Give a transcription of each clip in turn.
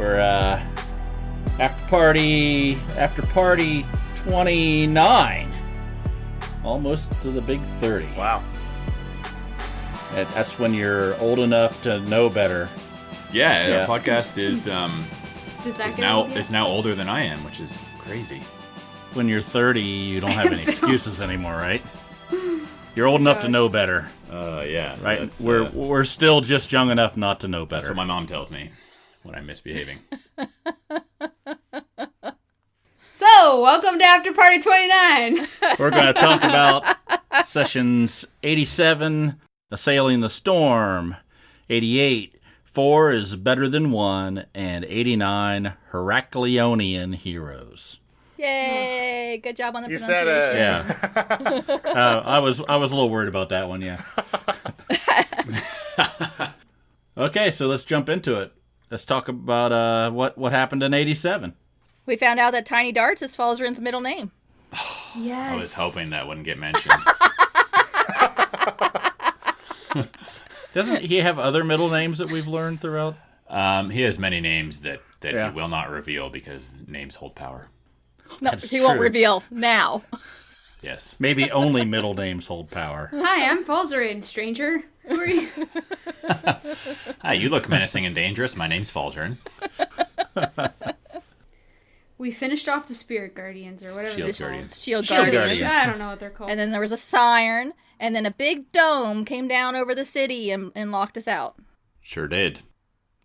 We're after party 29. Almost to the big 30. Wow. And that's when you're old enough to know better. Yeah. Our podcast is now older than I am, which is crazy. When you're 30, you don't have any excuses anymore, right? You're old enough to know better. Yeah. Right? We're still just young enough not to know better. That's what my mom tells me when I'm misbehaving. So, welcome to After Party 29. We're going to talk about sessions 87, Assailing the Storm, 88, 4 is Better Than 1, and 89, Heracleonian Heroes. Yay! Good job on the You pronunciation. said it. Yeah. I was a little worried about that one, yeah. Okay, so let's jump into it. Let's talk about what happened in 87. We found out that Tiny Darts is Falzarin's middle name. Yes. I was hoping that wouldn't get mentioned. Doesn't he have other middle names that we've learned throughout? He has many names that he will not reveal because names hold power. No, he won't reveal now. Yes. Maybe only middle names hold power. Hi, I'm Falzarin, stranger. Who are you? Hi, you look menacing and dangerous. My name's Falzarin. We finished off the Spirit Guardians, or whatever Shield they're called. Guardians. Shield Shield Guardians. Guardians. I don't know what they're called. And then there was a siren, and then a big dome came down over the city and locked us out. Sure did.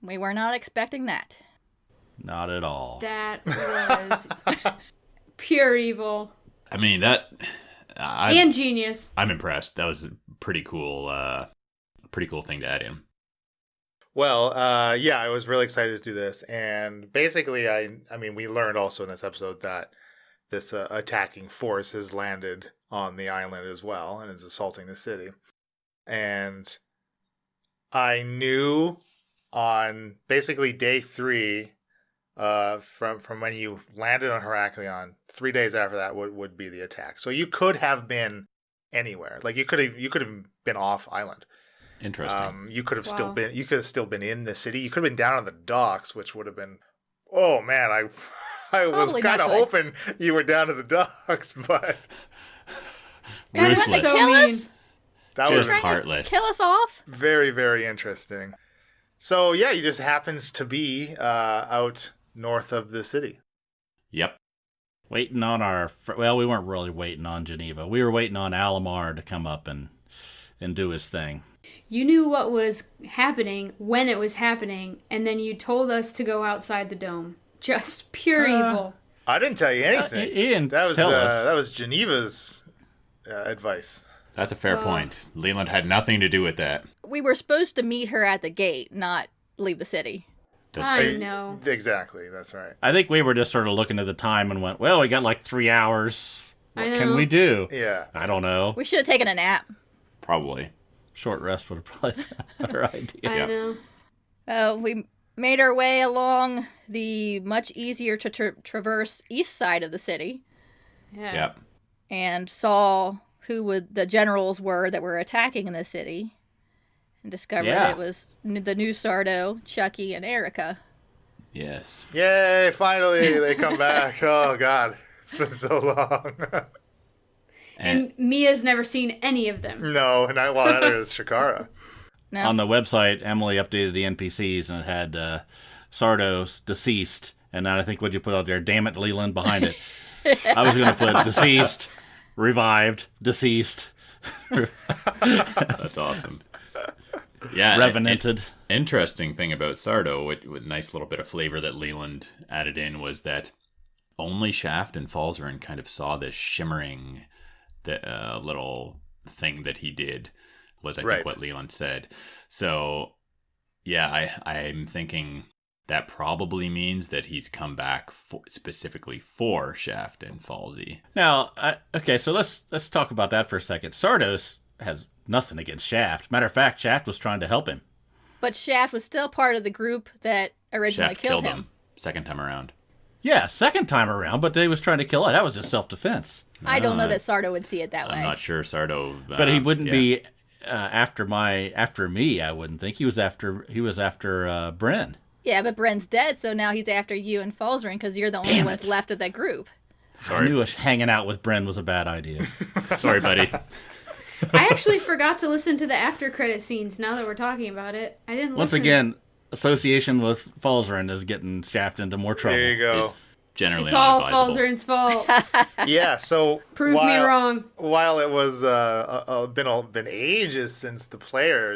We were not expecting that. Not at all. That was pure evil. I mean, And genius. I'm impressed. That was a pretty cool thing to add in. Well, I was really excited to do this, and basically, I mean, we learned also in this episode that this attacking force has landed on the island as well, and is assaulting the city. And I knew on basically day 3, from when you landed on Heraklion, 3 days after that would be the attack. So you could have been anywhere. Like you could have been off island. Interesting. You could have still been in the city. You could have been down on the docks, which would have been, oh man, I was kind of hoping you were down at the docks, but God, Ruthless. that's so Kill mean. us? that Just was heartless. Kill us off? very, very interesting. So yeah, he just happens to be out north of the city. Yep. Waiting on we weren't really waiting on Geneva. We were waiting on Alamar to come up and do his thing. You knew what was happening when it was happening, and then you told us to go outside the dome. Just pure evil. I didn't tell you anything. He didn't that was tell us. that was Geneva's advice. That's a fair point. Leland had nothing to do with that. We were supposed to meet her at the gate, not leave the city. I know. Exactly, that's right. I think we were just sort of looking at the time and went, well, we got like 3 hours. I What can know. we do? Yeah. I don't know. We should have taken a nap. Probably. Short rest would have probably been a better idea. I know. We made our way along the much easier to traverse east side of the city Yeah. Yep. and saw who the generals were that were attacking in the city and discovered Yeah. it was the new Sardo, Chucky, and Erica. Yes. Yay, finally they come back. Oh god, it's been so long. And Mia's never seen any of them. No, neither is Shakara. No. On the website, Emily updated the NPCs and it had Sardos deceased. And then I think what you put out there, damn it, Leland, behind it. I was going to put deceased, revived, deceased, That's awesome. Yeah. revenanted. Interesting thing about Sardo, with nice little bit of flavor that Leland added in, was that only Shaft and Falzarin kind of saw this shimmering little thing that he did, was I think what Leland said. So yeah, I'm thinking that probably means that he's come back specifically for Shaft and Falsey. Now, okay, so let's talk about that for a second. Sardos has nothing against Shaft. Matter of fact, Shaft was trying to help him. But Shaft was still part of the group that originally Shaft killed him. second time around. Yeah, second time around, but they was trying to kill it. That was just self-defense. I don't know that Sardo would see it that way. I'm not sure Sardo... But he wouldn't be after me, I wouldn't think. He was after Bryn. Yeah, but Bren's dead, so now he's after you and Falzarin because you're the only Damn ones it. left of that group. I knew hanging out with Bren was a bad idea. Sorry, buddy. I actually forgot to listen to the after credit scenes now that we're talking about it. I didn't Once listen. again, association with Falzarin is getting Shaft into more trouble. There you go. Is generally It's all unadvisable. Falzarin's fault. Yeah, so Prove me wrong. While it was been ages since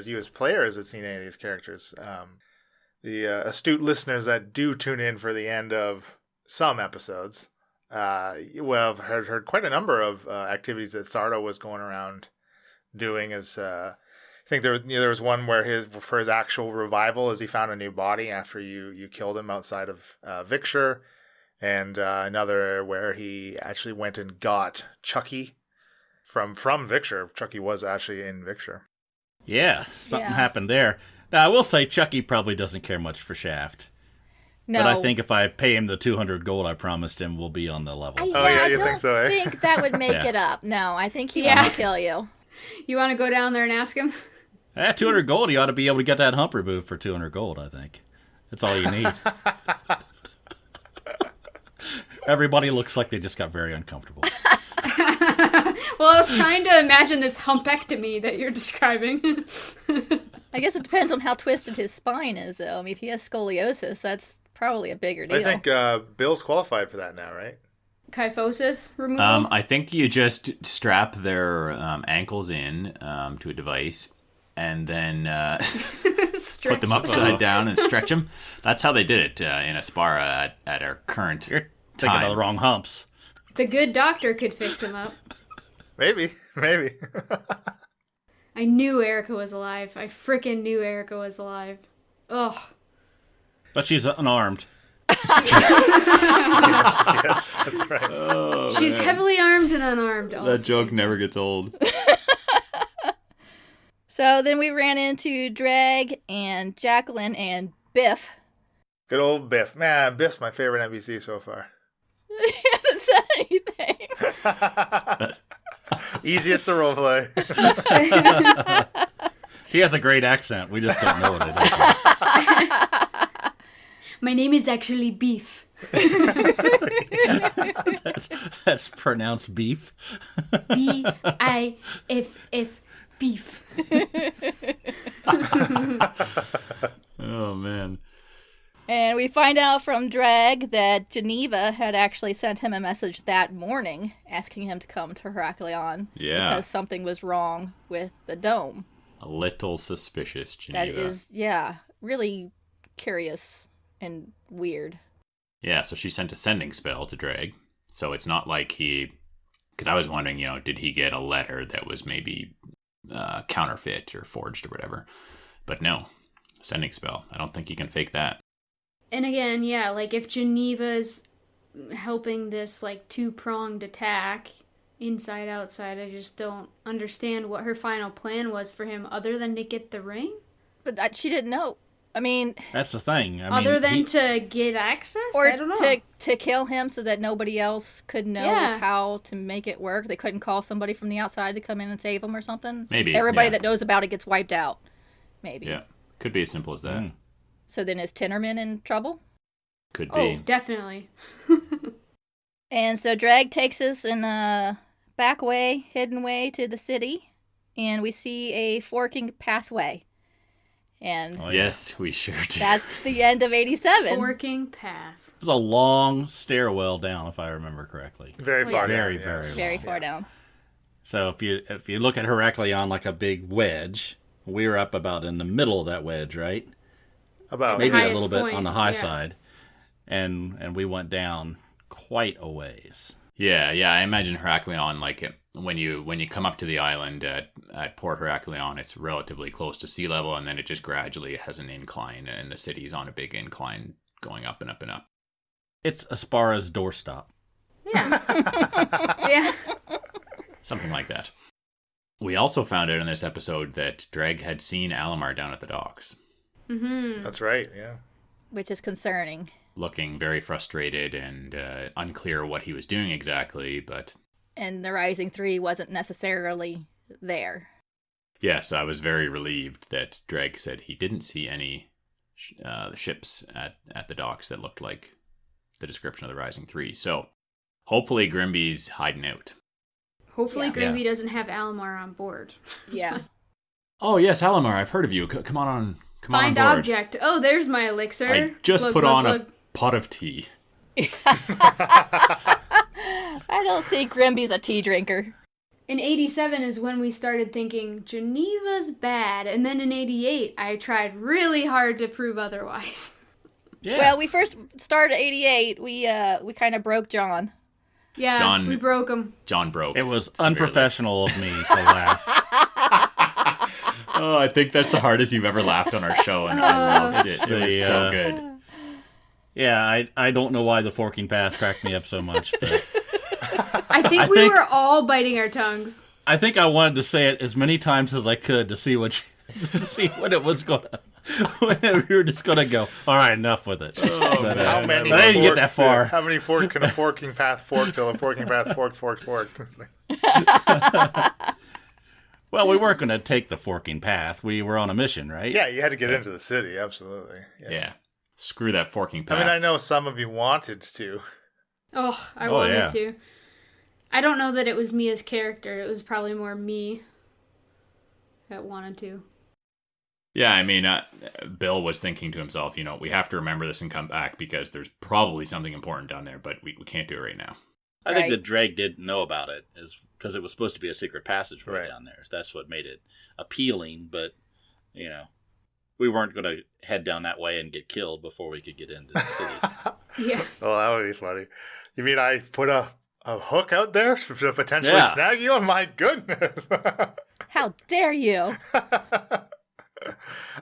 you as players had seen any of these characters, the astute listeners that do tune in for the end of some episodes, have heard quite a number of activities that Sardo was going around doing. As I think there was one where for his actual revival, as he found a new body after you killed him outside of Victor. And another where he actually went and got Chucky from Victor. Chucky was actually in Victor. Yeah, something Yeah. happened there. Now, I will say Chucky probably doesn't care much for Shaft. No. But I think if I pay him the 200 gold I promised him, we'll be on the level. yeah, you I don't think so, eh? think that would make Yeah. it up. No, I think he Yeah. wants to kill you. You want to go down there and ask him? 200 gold, you ought to be able to get that hump removed for 200 gold, I think. That's all you need. Everybody looks like they just got very uncomfortable. Well, I was trying to imagine this humpectomy that you're describing. I guess it depends on how twisted his spine is, though. I mean, if he has scoliosis, that's probably a bigger deal. I think Bill's qualified for that now, right? Kyphosis removal? I think you just strap their ankles in to a device and then put them upside down and stretch them. That's how they did it in Aspara at our current You're thinking time. of the wrong humps. The good doctor could fix him up. Maybe. I knew Erica was alive. I frickin' knew Erica was alive. Ugh. But she's unarmed. yes, that's right. She's heavily armed and unarmed. all That at the joke same never gets old. So then we ran into Drag and Jacqueline and Biff. Good old Biff. Man, Biff's my favorite NPC so far. He hasn't said anything. Easiest to roleplay. He has a great accent. We just don't know it. My name is actually Beef. That's pronounced beef. B-I-F-F. Beef. Oh, man. And we find out from Drag that Geneva had actually sent him a message that morning asking him to come to Heraklion. Yeah. Because something was wrong with the dome. A little suspicious, Geneva. That is, yeah, really curious and weird. Yeah, so she sent a sending spell to Drag. So it's not like because I was wondering, did he get a letter that was maybe counterfeit or forged or whatever? But no, sending spell. I don't think you can fake that. And again, yeah, like if Geneva's helping this like two-pronged attack, inside, outside, I just don't understand what her final plan was for him other than to get the ring? But she didn't know. I mean, That's the thing. Other than to get access? or I don't know. to kill him so that nobody else could know Yeah. how to make it work. They couldn't call somebody from the outside to come in and save him or something. Maybe, Just everybody yeah. that knows about it gets wiped out. Maybe. Yeah, could be as simple as that. So then is Tinnerman in trouble? Could Oh, be. definitely. And so Drag takes us in a back way, hidden way to the city, and we see a forking pathway. And Oh, yeah. Yes, we sure do. that's the end of 87. Forking path. It was a long stairwell down, if I remember correctly. Very far down. Very, yes. very Very far down. So if you look at Heraklion like a big wedge, we were up about in the middle of that wedge, right? About Maybe a highest little bit point, on the high yeah. side, and we went down quite a ways. Yeah. I imagine Heraklion, like when you come up to the island at Port Heraklion, it's relatively close to sea level, and then it just gradually has an incline, and the city's on a big incline going up and up and up. It's Aspara's doorstop. Yeah. Something like that. We also found out in this episode that Dreg had seen Alamar down at the docks, That's right, yeah. Which is concerning. looking very frustrated and unclear what he was doing exactly, but And the Rising Three wasn't necessarily there. yes, I was very relieved that Dreg said he didn't see any the ships at the docks that looked like the description of the Rising Three. So hopefully Grimby's hiding out. Hopefully Yeah. Grimby doesn't have Alamar on board. Yeah. Oh yes, Alamar, I've heard of you. Come on Find on board. object. Oh, there's my elixir. I just Glug, put glug, on glug. a pot of tea. I don't think Grimby's a tea drinker. In 87 is when we started thinking Geneva's bad, and then in 88 I tried really hard to prove otherwise. Yeah. Well, we first started at 88. We kind of broke John. Yeah, John- we broke him. John broke. it was severely. unprofessional of me to laugh. Oh, I think that's the hardest you've ever laughed on our show, and I loved it. It was so good. Yeah, I don't know why the forking path cracked me up so much, but I think we were all biting our tongues. I think I wanted to say it as many times as I could to see what it was gonna. When we were just gonna go. All right, enough with it. But, How many? but I didn't get forks, that far. How many forks can a forking path fork till a forking path forked? Well, we weren't gonna take the forking path. We were on a mission, right? Yeah, you had to get into the city. Absolutely. Yeah. Screw that forking path. I mean, I know some of you wanted to. Oh, I Oh, wanted yeah. to. I don't know that it was Mia's character. It was probably more me that wanted to. Yeah, I mean, Bill was thinking to himself, we have to remember this and come back because there's probably something important down there, but we can't do it right now. I think Right. the Drake didn't know about it, is because it was supposed to be a secret passageway Right. down there. That's what made it appealing. But we weren't going to head down that way and get killed before we could get into the city. Yeah. Oh, that would be funny. You mean I put a hook out there to potentially Yeah. snag you? Oh, my goodness. How dare you?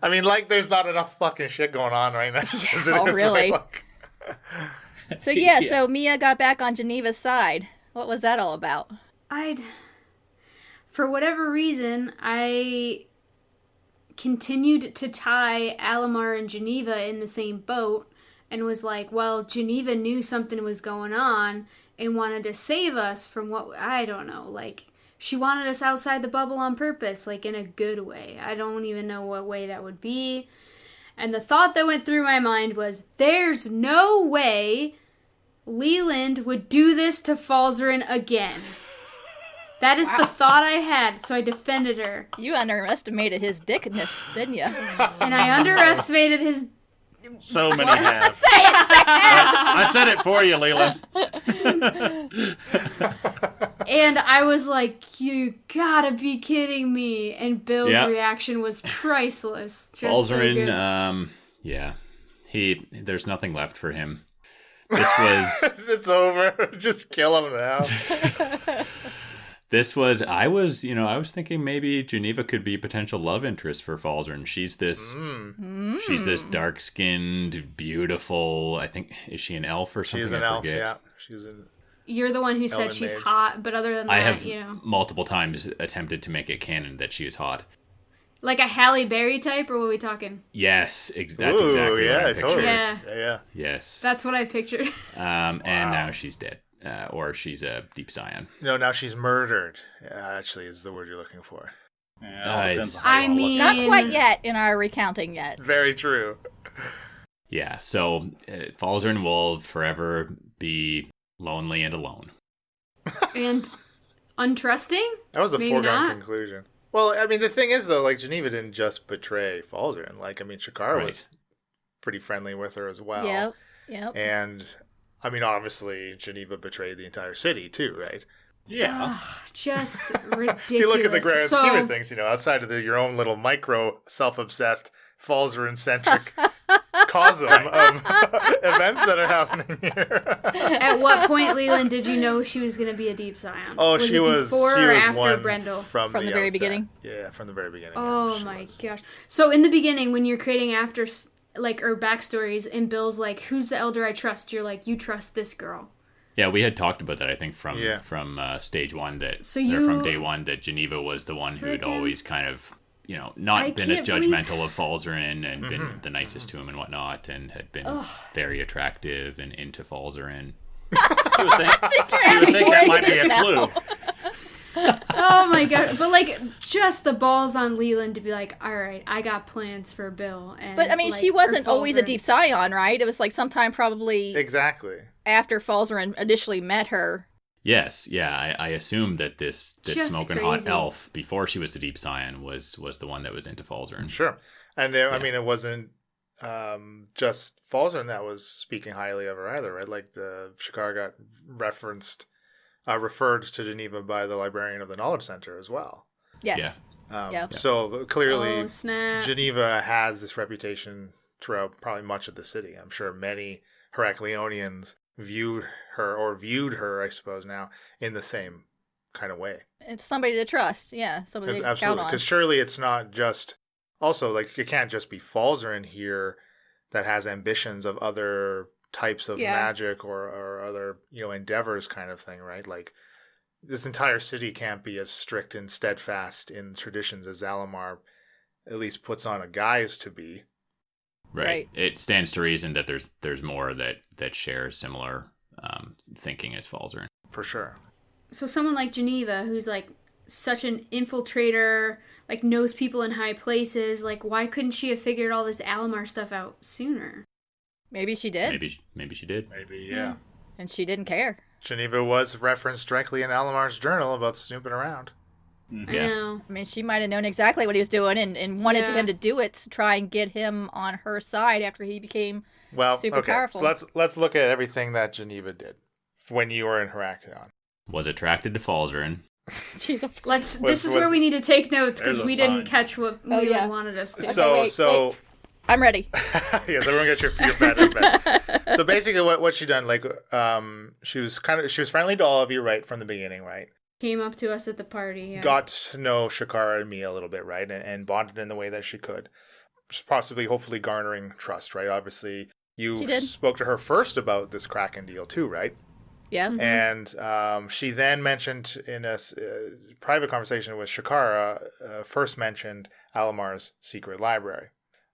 I mean, like, there's not enough fucking shit going on right now. as it Oh, is, really? right? Like- So yeah, so Mia got back on Geneva's side. What was that all about? For whatever reason, I continued to tie Alamar and Geneva in the same boat and was like, well, Geneva knew something was going on and wanted to save us from what, I don't know, like, she wanted us outside the bubble on purpose, like, in a good way. I don't even know what way that would be. And the thought that went through my mind was, there's no way Leland would do this to Falzarin again. That is the thought I had, so I defended her. You underestimated his dickness, didn't you? And I underestimated his... So many have. I said it for you, Leland. And I was like, you gotta be kidding me. And Bill's Yeah. reaction was priceless. Just so Falzarin, good. yeah, there's nothing left for him. This was, It's over. Just kill him now. I was thinking maybe Geneva could be a potential love interest for Falzarin. She's this dark-skinned, beautiful, I think, is she an elf or something? She's an I elf, forget. yeah. She's an... You're the one who said Elven she's mage. hot, but other than that, I have you know. multiple times attempted to make it canon that she is hot. Like a Halle Berry type, or what are we talking? Yes, that's Ooh, exactly what yeah, I pictured. totally. Yeah. Yes. That's what I pictured. And now she's dead. Or she's a deep Scion. No, now she's murdered. Actually, is the word you're looking for. Yeah, it depends it's- on how I you look mean- at Not quite yet in our recounting yet. Very true. Yeah, so Falzarin will forever be lonely and alone. And untrusting? That was a Maybe foregone not. conclusion. Well, I mean, the thing is, though, like, Geneva didn't just betray Falzarin. Like, I mean, Shakara Right. was pretty friendly with her as well. Yep. And, I mean, obviously, Geneva betrayed the entire city, too, right? it. Yeah. Just ridiculous. If you look at the grand So- scheme of things, you know, outside of your own little micro self-obsessed Falzarin-centric cosm of events that are happening here. At what point, Leland, did you know she was going to be a deep Scion? Oh, was she it was before she or was after one Brendel? from the very outset. beginning? Yeah, from the very beginning. Oh she my was. gosh! So in the beginning, when you're creating after or backstories, and Bill's like, "Who's the elder I trust?" You're like, "You trust this girl." Yeah, we had talked about that, I think, from stage one, So from day one, that Geneva was the one who'd Frickin- always kind of, not I been as can't believe- judgmental of Falzarin and been the nicest to him and whatnot, and had been very attractive and into Falzarin. You would think that might be a clue. Oh my god! But like, just the balls on Leland to be like, "All right, I got plans for Bill." And But I mean, like, she wasn't or always a Falzarin. deep scion, right? It was like sometime probably Exactly. after Falzarin initially met her. Yes, yeah, I assumed that this Just smoking hot crazy. elf before she was the deep scion was the one that was into Falzarin. Sure. And I mean, it wasn't just Falzarin that was speaking highly of her either, right? Like the Shakar got referred to Geneva by the librarian of the Knowledge Center as well. Yes. So clearly, Oh snap! Geneva has this reputation throughout probably much of the city. I'm sure many Heracleonians viewed her, I suppose now, in the same kind of way. It's somebody to trust. Yeah, somebody to count Absolutely, on. because surely it's not just. Also, like it can't just be Falzarin here that has ambitions of other types of Yeah. magic or other endeavors, kind of thing, right? Like this entire city can't be as strict and steadfast in traditions as Zalamar at least puts on a guise to be. Right. It stands to reason that there's more that share similar thinking as Falzarin. For sure. So someone like Geneva, who's like such an infiltrator, like knows people in high places, like why couldn't she have figured all this Alamar stuff out sooner? Maybe she did, Maybe she did. Maybe, yeah. and she didn't care. Geneva was referenced directly in Alamar's journal about snooping around. I Yeah. know. I mean, she might have known exactly what he was doing and wanted Yeah. him to do it to try and get him on her side after he became Well, super okay. powerful. So let's look at everything that Geneva did when you were in Heraklion. Was attracted to Falzarin. This is where we need to take notes because There's a we didn't sign. catch what Oh, Leland yeah. wanted us to. wait. I'm ready. Yes, everyone get your bed. So basically, what she done, like, she was friendly to all of you right from the beginning, right? Came up to us at the party. Yeah. Got to know Shakara and me a little bit, right, and bonded in the way that she could, possibly, hopefully, garnering trust, right? Obviously, you She did. spoke to her first about this Kraken deal too, right? Yeah. And she then mentioned in a private conversation with Shakara, first mentioned Alamar's secret library,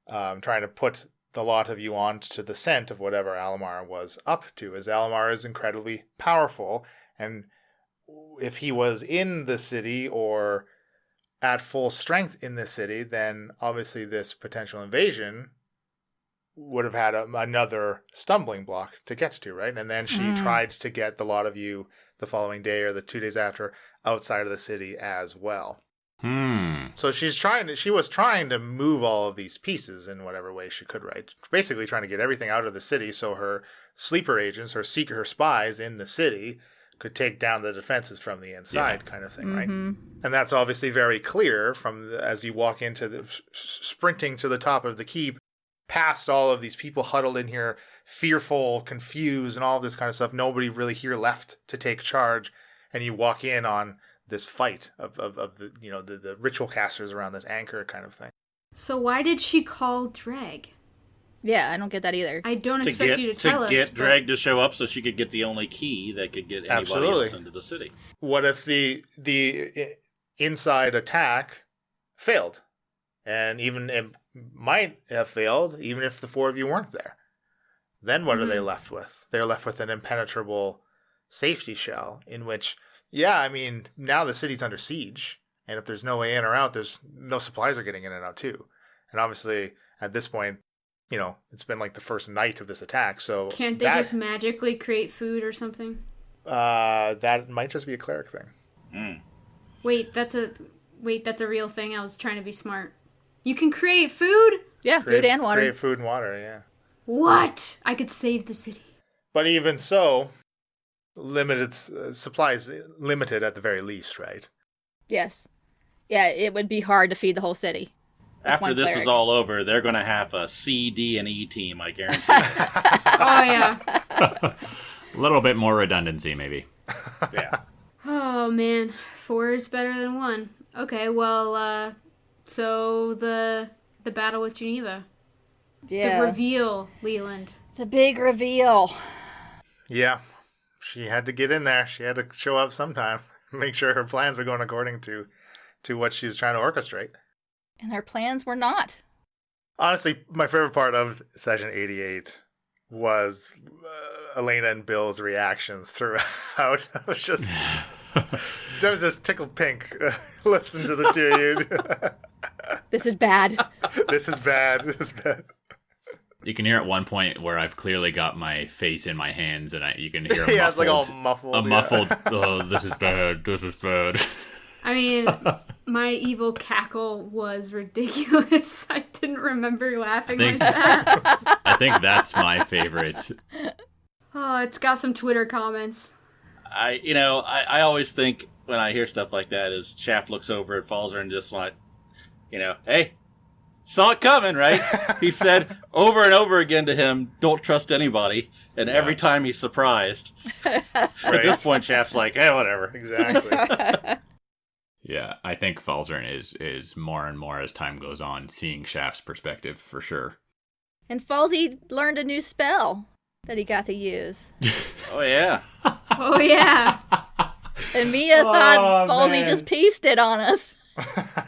trying to put the lot of you on to the scent of whatever Alamar was up to, as Alamar is incredibly powerful, and if he was in the city or at full strength in the city, then obviously this potential invasion would have had another stumbling block to get to, right? And then she tried to get the lot of you the following day or the 2 days after outside of the city as well. So she was trying to move all of these pieces in whatever way she could, right? Basically trying to get everything out of the city so her sleeper agents, her spies in the city could take down the defenses from the inside, kind of thing, right? And that's obviously very clear as you walk into sprinting to the top of the keep, past all of these people huddled in here, fearful, confused, and all this kind of stuff. Nobody really here left to take charge, and you walk in on this fight of the ritual casters around this anchor kind of thing. So why did she call Dreg? Yeah, I don't get that either. I don't expect you to tell us. get but- Drag to show up so she could get the only key that could get anybody Absolutely. else into the city. What if the inside attack failed, and even it might have failed even if the four of you weren't there? Then what are they left with? They're left with an impenetrable safety shell in which, I mean, now the city's under siege, and if there's no way in or out, there's no supplies are getting in and out too. And obviously, at this point, it's been like the first night of this attack, so Can't they just magically create food or something? that might just be a cleric thing. Wait, that's a real thing. I was trying to be smart. You can create food? Yeah, food and water. Create food and water, yeah. What? I could save the city. But even so, limited supplies, limited at the very least, right? Yes. Yeah, it would be hard to feed the whole city. with After one this cleric. is all over, they're going to have a C, D, and E team, I guarantee. Oh, yeah. A little bit more redundancy, maybe. Yeah. Oh, man. 4 is better than 1. Okay, well, so the battle with Geneva. Yeah. The reveal, Leland. The big reveal. Yeah. She had to get in there. She had to show up sometime. Make sure her plans were going according to what she was trying to orchestrate. And her plans were not. Honestly, my favorite part of session 88 was Elena and Bill's reactions throughout. I was just tickled pink. Listen to the two of you. This is bad. This is bad. This is bad. You can hear at one point where I've clearly got my face in my hands, and you can hear Yeah, it's like all muffled. A muffled, oh, this is bad, this is bad. I mean, my evil cackle was ridiculous. I didn't remember laughing like that. I think that's my favorite. Oh, it's got some Twitter comments. I always think when I hear stuff like that is Shaft looks over at Falzer and just like, hey, saw it coming, right? He said over and over again to him, don't trust anybody. And every time he's surprised. At this point, Shaft's like, hey, whatever. Exactly. Yeah, I think Falzern is more and more as time goes on, seeing Shaft's perspective for sure. And Falsey learned a new spell that he got to use. Oh, yeah. Oh, yeah. And Mia thought Falsey man. just pieced it on us.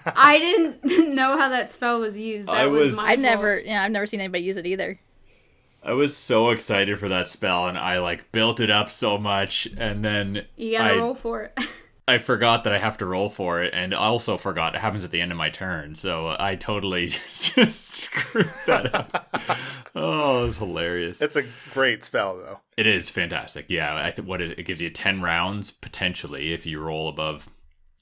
I didn't know how that spell was used. That was my I've fault. never seen anybody use it either. I was so excited for that spell, and I built it up so much, and then You gotta roll for it. I forgot that I have to roll for it, and I also forgot it happens at the end of my turn, so I totally just screwed that up. Oh, it was hilarious. It's a great spell, though. It is fantastic. Yeah, I think it gives you 10 rounds potentially if you roll above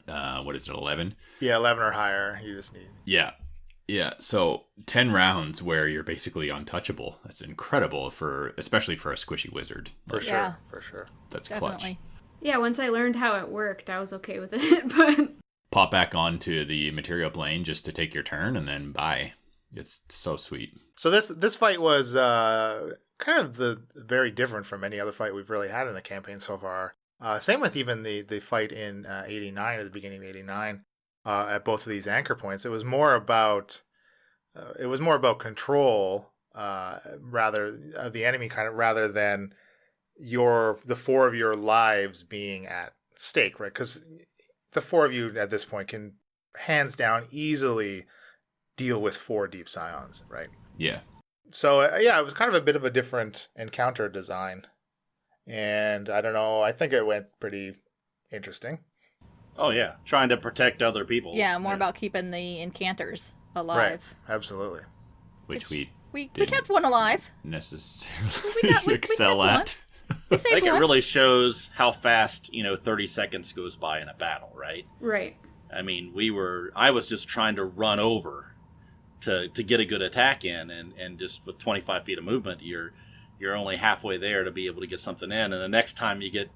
11? Yeah, 11 or higher. You just need. Yeah. So 10 rounds where you're basically untouchable. That's incredible especially for a squishy wizard. For sure. Yeah. For sure. That's Definitely. clutch. Yeah, once I learned how it worked, I was okay with it. But Pop back onto the material plane just to take your turn, and then bye. It's so sweet. So this fight was kind of very different from any other fight we've really had in the campaign so far. Same with even the fight in 89 at the beginning of 89 at both of these anchor points. It was more about control rather of the enemy rather than the four of your lives being at stake, right? Because the four of you at this point can hands down easily deal with 4 deep scions, right? Yeah. So it was kind of a bit of a different encounter design, and I don't know. I think it went pretty interesting. Oh, yeah. Trying to protect other people. Yeah, more about keeping the incanters alive. Right. Absolutely. Which we We didn't kept one alive. necessarily we excel kept one. at. We I saved think it one. really shows how fast, 30 seconds goes by in a battle, right? right. I mean, I was just trying to run over to get a good attack in, and just with 25 feet of movement, you're only halfway there to be able to get something in, and the next time you get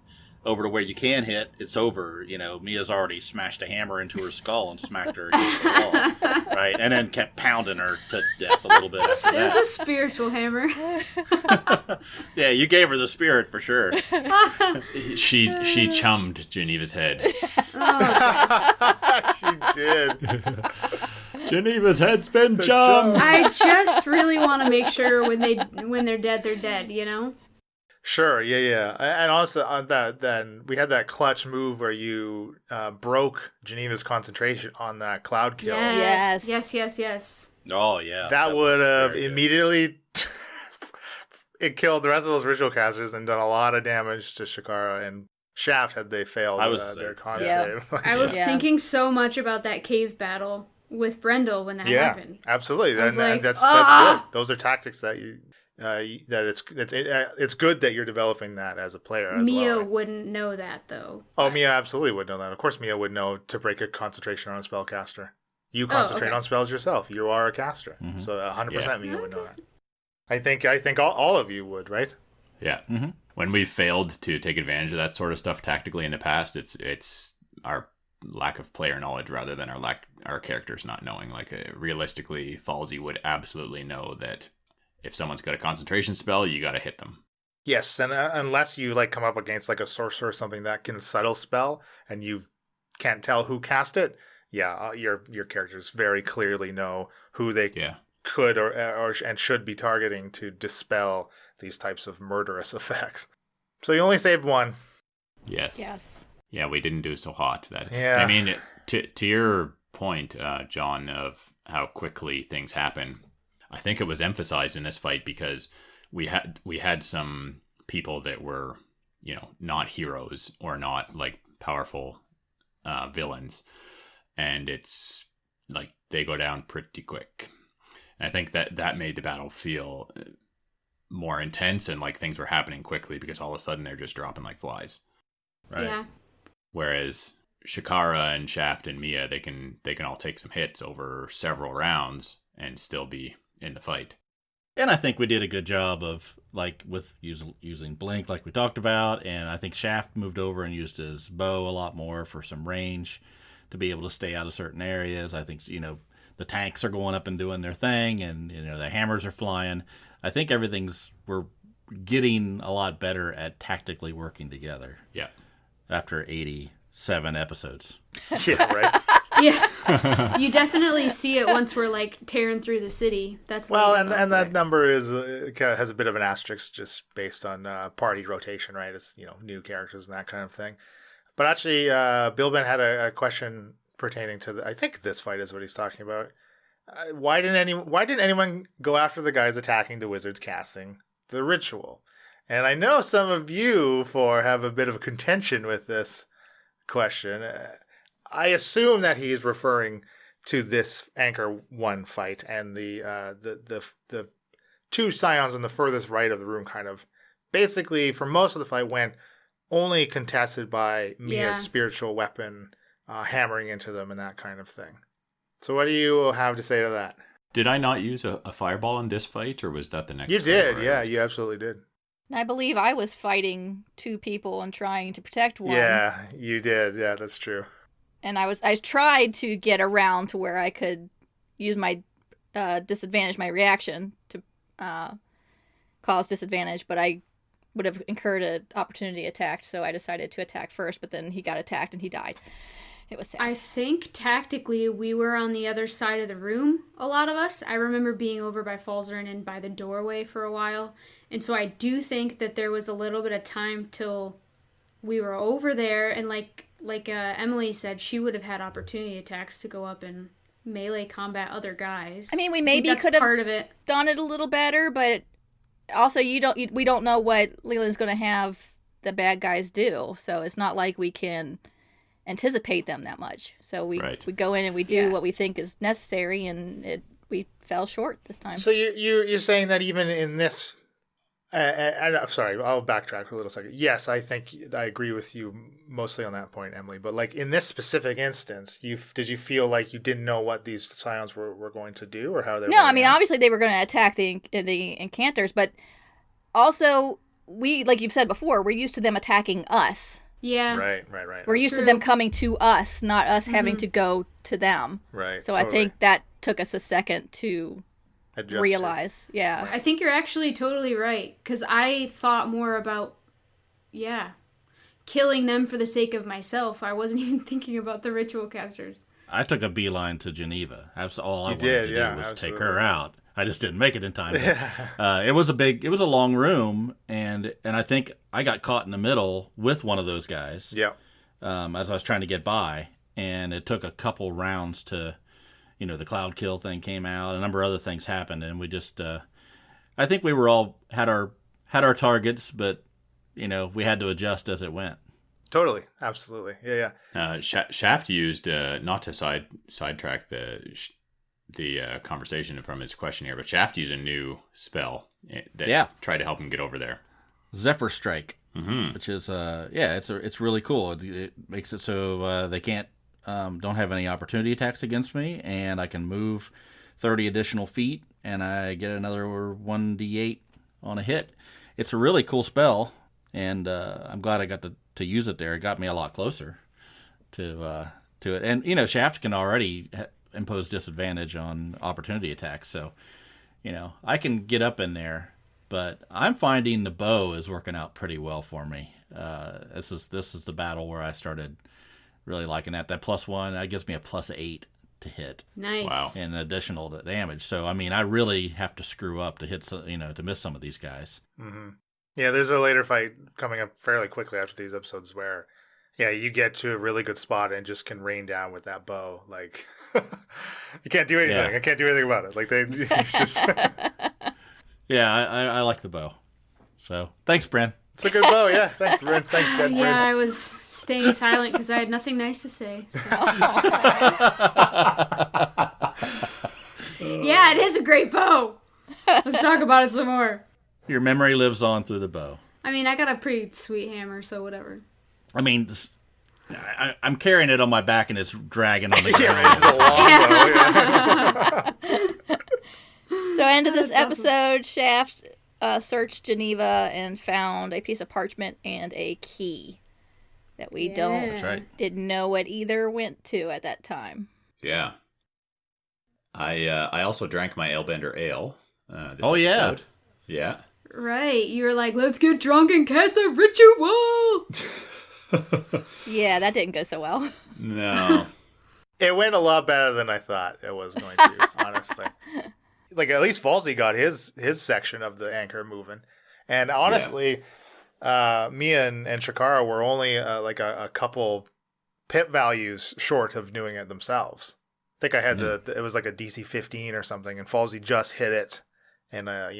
over to where you can hit, it's over. Mia's already smashed a hammer into her skull and smacked her against the wall, right? And then kept pounding her to death a little bit. It after was that. a spiritual hammer. Yeah, you gave her the spirit for sure. She chummed Geneva's head. She did. Geneva's head's been chummed. I just really want to make sure when they're dead, they're dead. Sure, yeah. And also on that, then we had that clutch move where you broke Geneva's concentration on that cloud kill. Yes. Yes. Oh, yeah. That was would have very good. immediately it killed the rest of those ritual casters and done a lot of damage to Shakara and Shaft had they failed their con save. I was Yeah. thinking so much about that cave battle with Brendel when that happened. Absolutely. I was And like, that's "Ah!" good. Those are tactics that it's good that you're developing that as a player as Mia well. wouldn't know that though. Oh, Mia absolutely would know that. Of course, Mia would know to break a concentration on a spellcaster. You concentrate okay. on spells yourself. You are a caster, Mhm. so 100% Yeah. Mia would know that. I think all of you would, right? Yeah. Mm-hmm. When we've failed to take advantage of that sort of stuff tactically in the past, it's our lack of player knowledge rather than our characters not knowing. Realistically, Falsey would absolutely know that if someone's got a concentration spell, you got to hit them. Yes, and unless you come up against a sorcerer or something that can subtle spell and you can't tell who cast it, your characters very clearly know who they could or and should be targeting to dispel these types of murderous effects. So you only saved one. Yes. Yeah, we didn't do so hot. Yeah. I mean, to your point, John, of how quickly things happen, I think it was emphasized in this fight because we had some people that were, you know, not heroes or not like powerful villains, and it's like they go down pretty quick. And I think that made the battle feel more intense and like things were happening quickly because all of a sudden they're just dropping like flies. Right. Yeah. Whereas Shakara and Shaft and Mia, they can all take some hits over several rounds and still be in the fight. And I think we did a good job of, like, with using Blink like we talked about, and I think Shaft moved over and used his bow a lot more for some range to be able to stay out of certain areas. I think, you know, the tanks are going up and doing their thing, and, you know, the hammers are flying. I think we're getting a lot better at tactically working together. Yeah. After 87 episodes. Yeah, right. Yeah. You definitely see it once we're like tearing through the city. That's Well, neat. and that number is has a bit of an asterisk just based on party rotation, right? It's, you know, new characters and that kind of thing. But actually, Bill Ben had a question pertaining to I think this fight is what he's talking about. Why didn't anyone go after the guys attacking the wizards casting the ritual? And I know some of you have a bit of a contention with this question. I assume that he's referring to this Anchor 1 fight and the two scions on the furthest right of the room kind of basically for most of the fight went only contested by Mia's spiritual weapon hammering into them and that kind of thing. So what do you have to say to that? Did I not use a fireball in this fight, or was that the next You fight did, where yeah, you absolutely did. I believe I was fighting two people and trying to protect one. Yeah, you did. Yeah, that's true. And I tried to get around to where I could use my disadvantage, my reaction to cause disadvantage, but I would have incurred an opportunity attack, so I decided to attack first, but then he got attacked and he died. It was sad. I think tactically we were on the other side of the room, a lot of us. I remember being over by Falzarin and by the doorway for a while. And so I do think that there was a little bit of time till we were over there. And like Emily said, she would have had opportunity attacks to go up and melee combat other guys. I mean, we maybe could have done it a little better, but also we don't know what Leland's going to have the bad guys do. So it's not like we can anticipate them that much. So we go in and we do what we think is necessary, and we fell short this time. So you're saying that even in this, I'm sorry, I'll backtrack for a little second. Yes, I think I agree with you mostly on that point, Emily. But like in this specific instance, did you feel like you didn't know what these scions were going to do or how they? No, I mean obviously they were going to attack the incanters, but also we, like you've said before, we're used to them attacking us. Yeah. Right. We're used to them coming to us, not us having to go to them. Right. So totally. I think that took us a second to realize. Yeah. I think you're actually totally right, because I thought more about, killing them for the sake of myself. I wasn't even thinking about the ritual casters. I took a beeline to Geneva. That's all I wanted to do was take her out. I just didn't make it in time. It was a long room, and I think I got caught in the middle with one of those guys. Yeah. As I was trying to get by, and it took a couple rounds to, the cloud kill thing came out. A number of other things happened, and we just, I think we were all had our targets, but we had to adjust as it went. Totally, absolutely, yeah. Shaft used not to sidetrack the conversation from his question here, but Shaft used a new spell that tried to help him get over there. Zephyr Strike, which is it's really cool. It makes it so they can't don't have any opportunity attacks against me, and I can move 30 additional feet, and I get another 1d8 on a hit. It's a really cool spell, and I'm glad I got to use it there. It got me a lot closer to it, and Shaft can already impose disadvantage on opportunity attacks, so I can get up in there, but I'm finding the bow is working out pretty well for me. This is the battle where I started really liking that +1 that gives me a +8 to hit. Nice. Wow. And additional to damage. So I mean, I really have to screw up to hit to miss some of these guys. Mm-hmm. Yeah, there's a later fight coming up fairly quickly after these episodes where you get to a really good spot and just can rain down with that bow. Like, you can't do anything. I can't do anything about it. Like, it's just... Yeah, I like the bow. So thanks, Bryn. It's a good bow, yeah. Thanks, Bryn. Thanks, Bryn. Yeah, I was staying silent because I had nothing nice to say. So. Yeah, it is a great bow. Let's talk about it some more. Your memory lives on through the bow. I mean, I got a pretty sweet hammer, so whatever. I mean, I'm carrying it on my back and it's dragging on the ground. Yeah, it's a long bow, yeah. So, end of this episode, Shaft searched Geneva and found a piece of parchment and a key that we That's right. didn't know what either went to at that time. Yeah. I also drank my Airbender ale. This yeah. episode. Yeah. Right. You were like, let's get drunk and cast a ritual. Yeah, that didn't go so well. No. It went a lot better than I thought it was going to, honestly. Like, at least Falsey got his section of the anchor moving. And honestly, Mia and Shakara were only like a couple pip values short of doing it themselves. I think I had it was like a DC 15 or something, and Falsey just hit it. And, I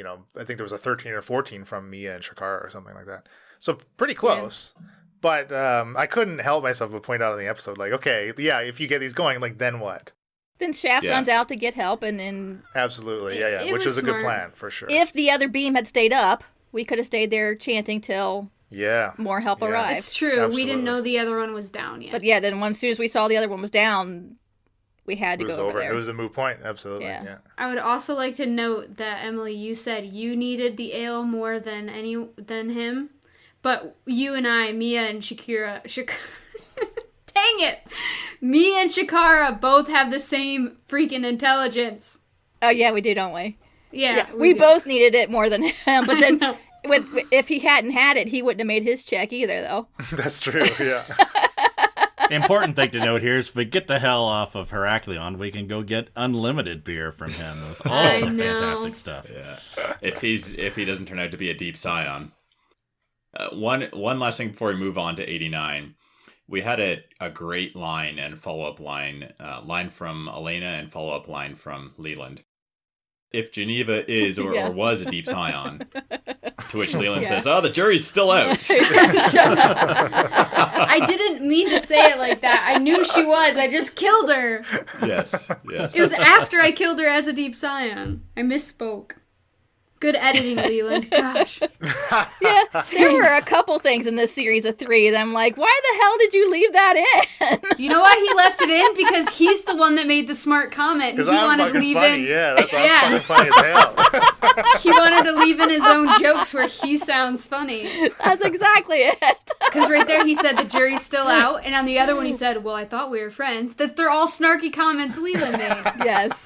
think there was a 13 or 14 from Mia and Shakara or something like that. So pretty close. Yeah. But I couldn't help myself but point out in the episode, like, okay, yeah, if you get these going, like, then what? Then Shaft runs out to get help, and then... Absolutely, yeah. Which is a good plan, for sure. If the other beam had stayed up, we could have stayed there chanting till more help arrived. It's true. Absolutely. We didn't know the other one was down yet. But yeah, then as soon as we saw the other one was down... We had to go over there. It was a moot point, absolutely. Yeah. I would also like to note that, Emily, you said you needed the ale more than him, but you and I, Mia and Shakira, dang it! Mia and Shakara both have the same freaking intelligence. Oh yeah, we do, don't we? Yeah, we both needed it more than him, but then if he hadn't had it, he wouldn't have made his check either, though. That's true, yeah. Important thing to note here is if we get the hell off of Heraklion, we can go get unlimited beer from him with all the fantastic stuff. Yeah, if he doesn't turn out to be a deep scion. One last thing before we move on to 89, we had a great line and follow-up line from Elena and follow-up line from Leland. If Geneva is or was a deep scion, to which Leland says, "Oh, the jury's still out." Shut up. I didn't mean to say it like that. I knew she was. I just killed her. Yes. It was after I killed her as a deep scion. I misspoke. Good editing, Leland. Gosh. Yeah, there were a couple things in this series of 3 that I'm like, why the hell did you leave that in? You know why he left it in? Because he's the one that made the smart comment. Because I'm fucking funny. Yeah, that's why I'm fucking funny as hell. He wanted to leave in his own jokes where he sounds funny. That's exactly it. Because right there he said the jury's still out, and on the other one he said, well, I thought we were friends. That they're all snarky comments Leland made. Yes,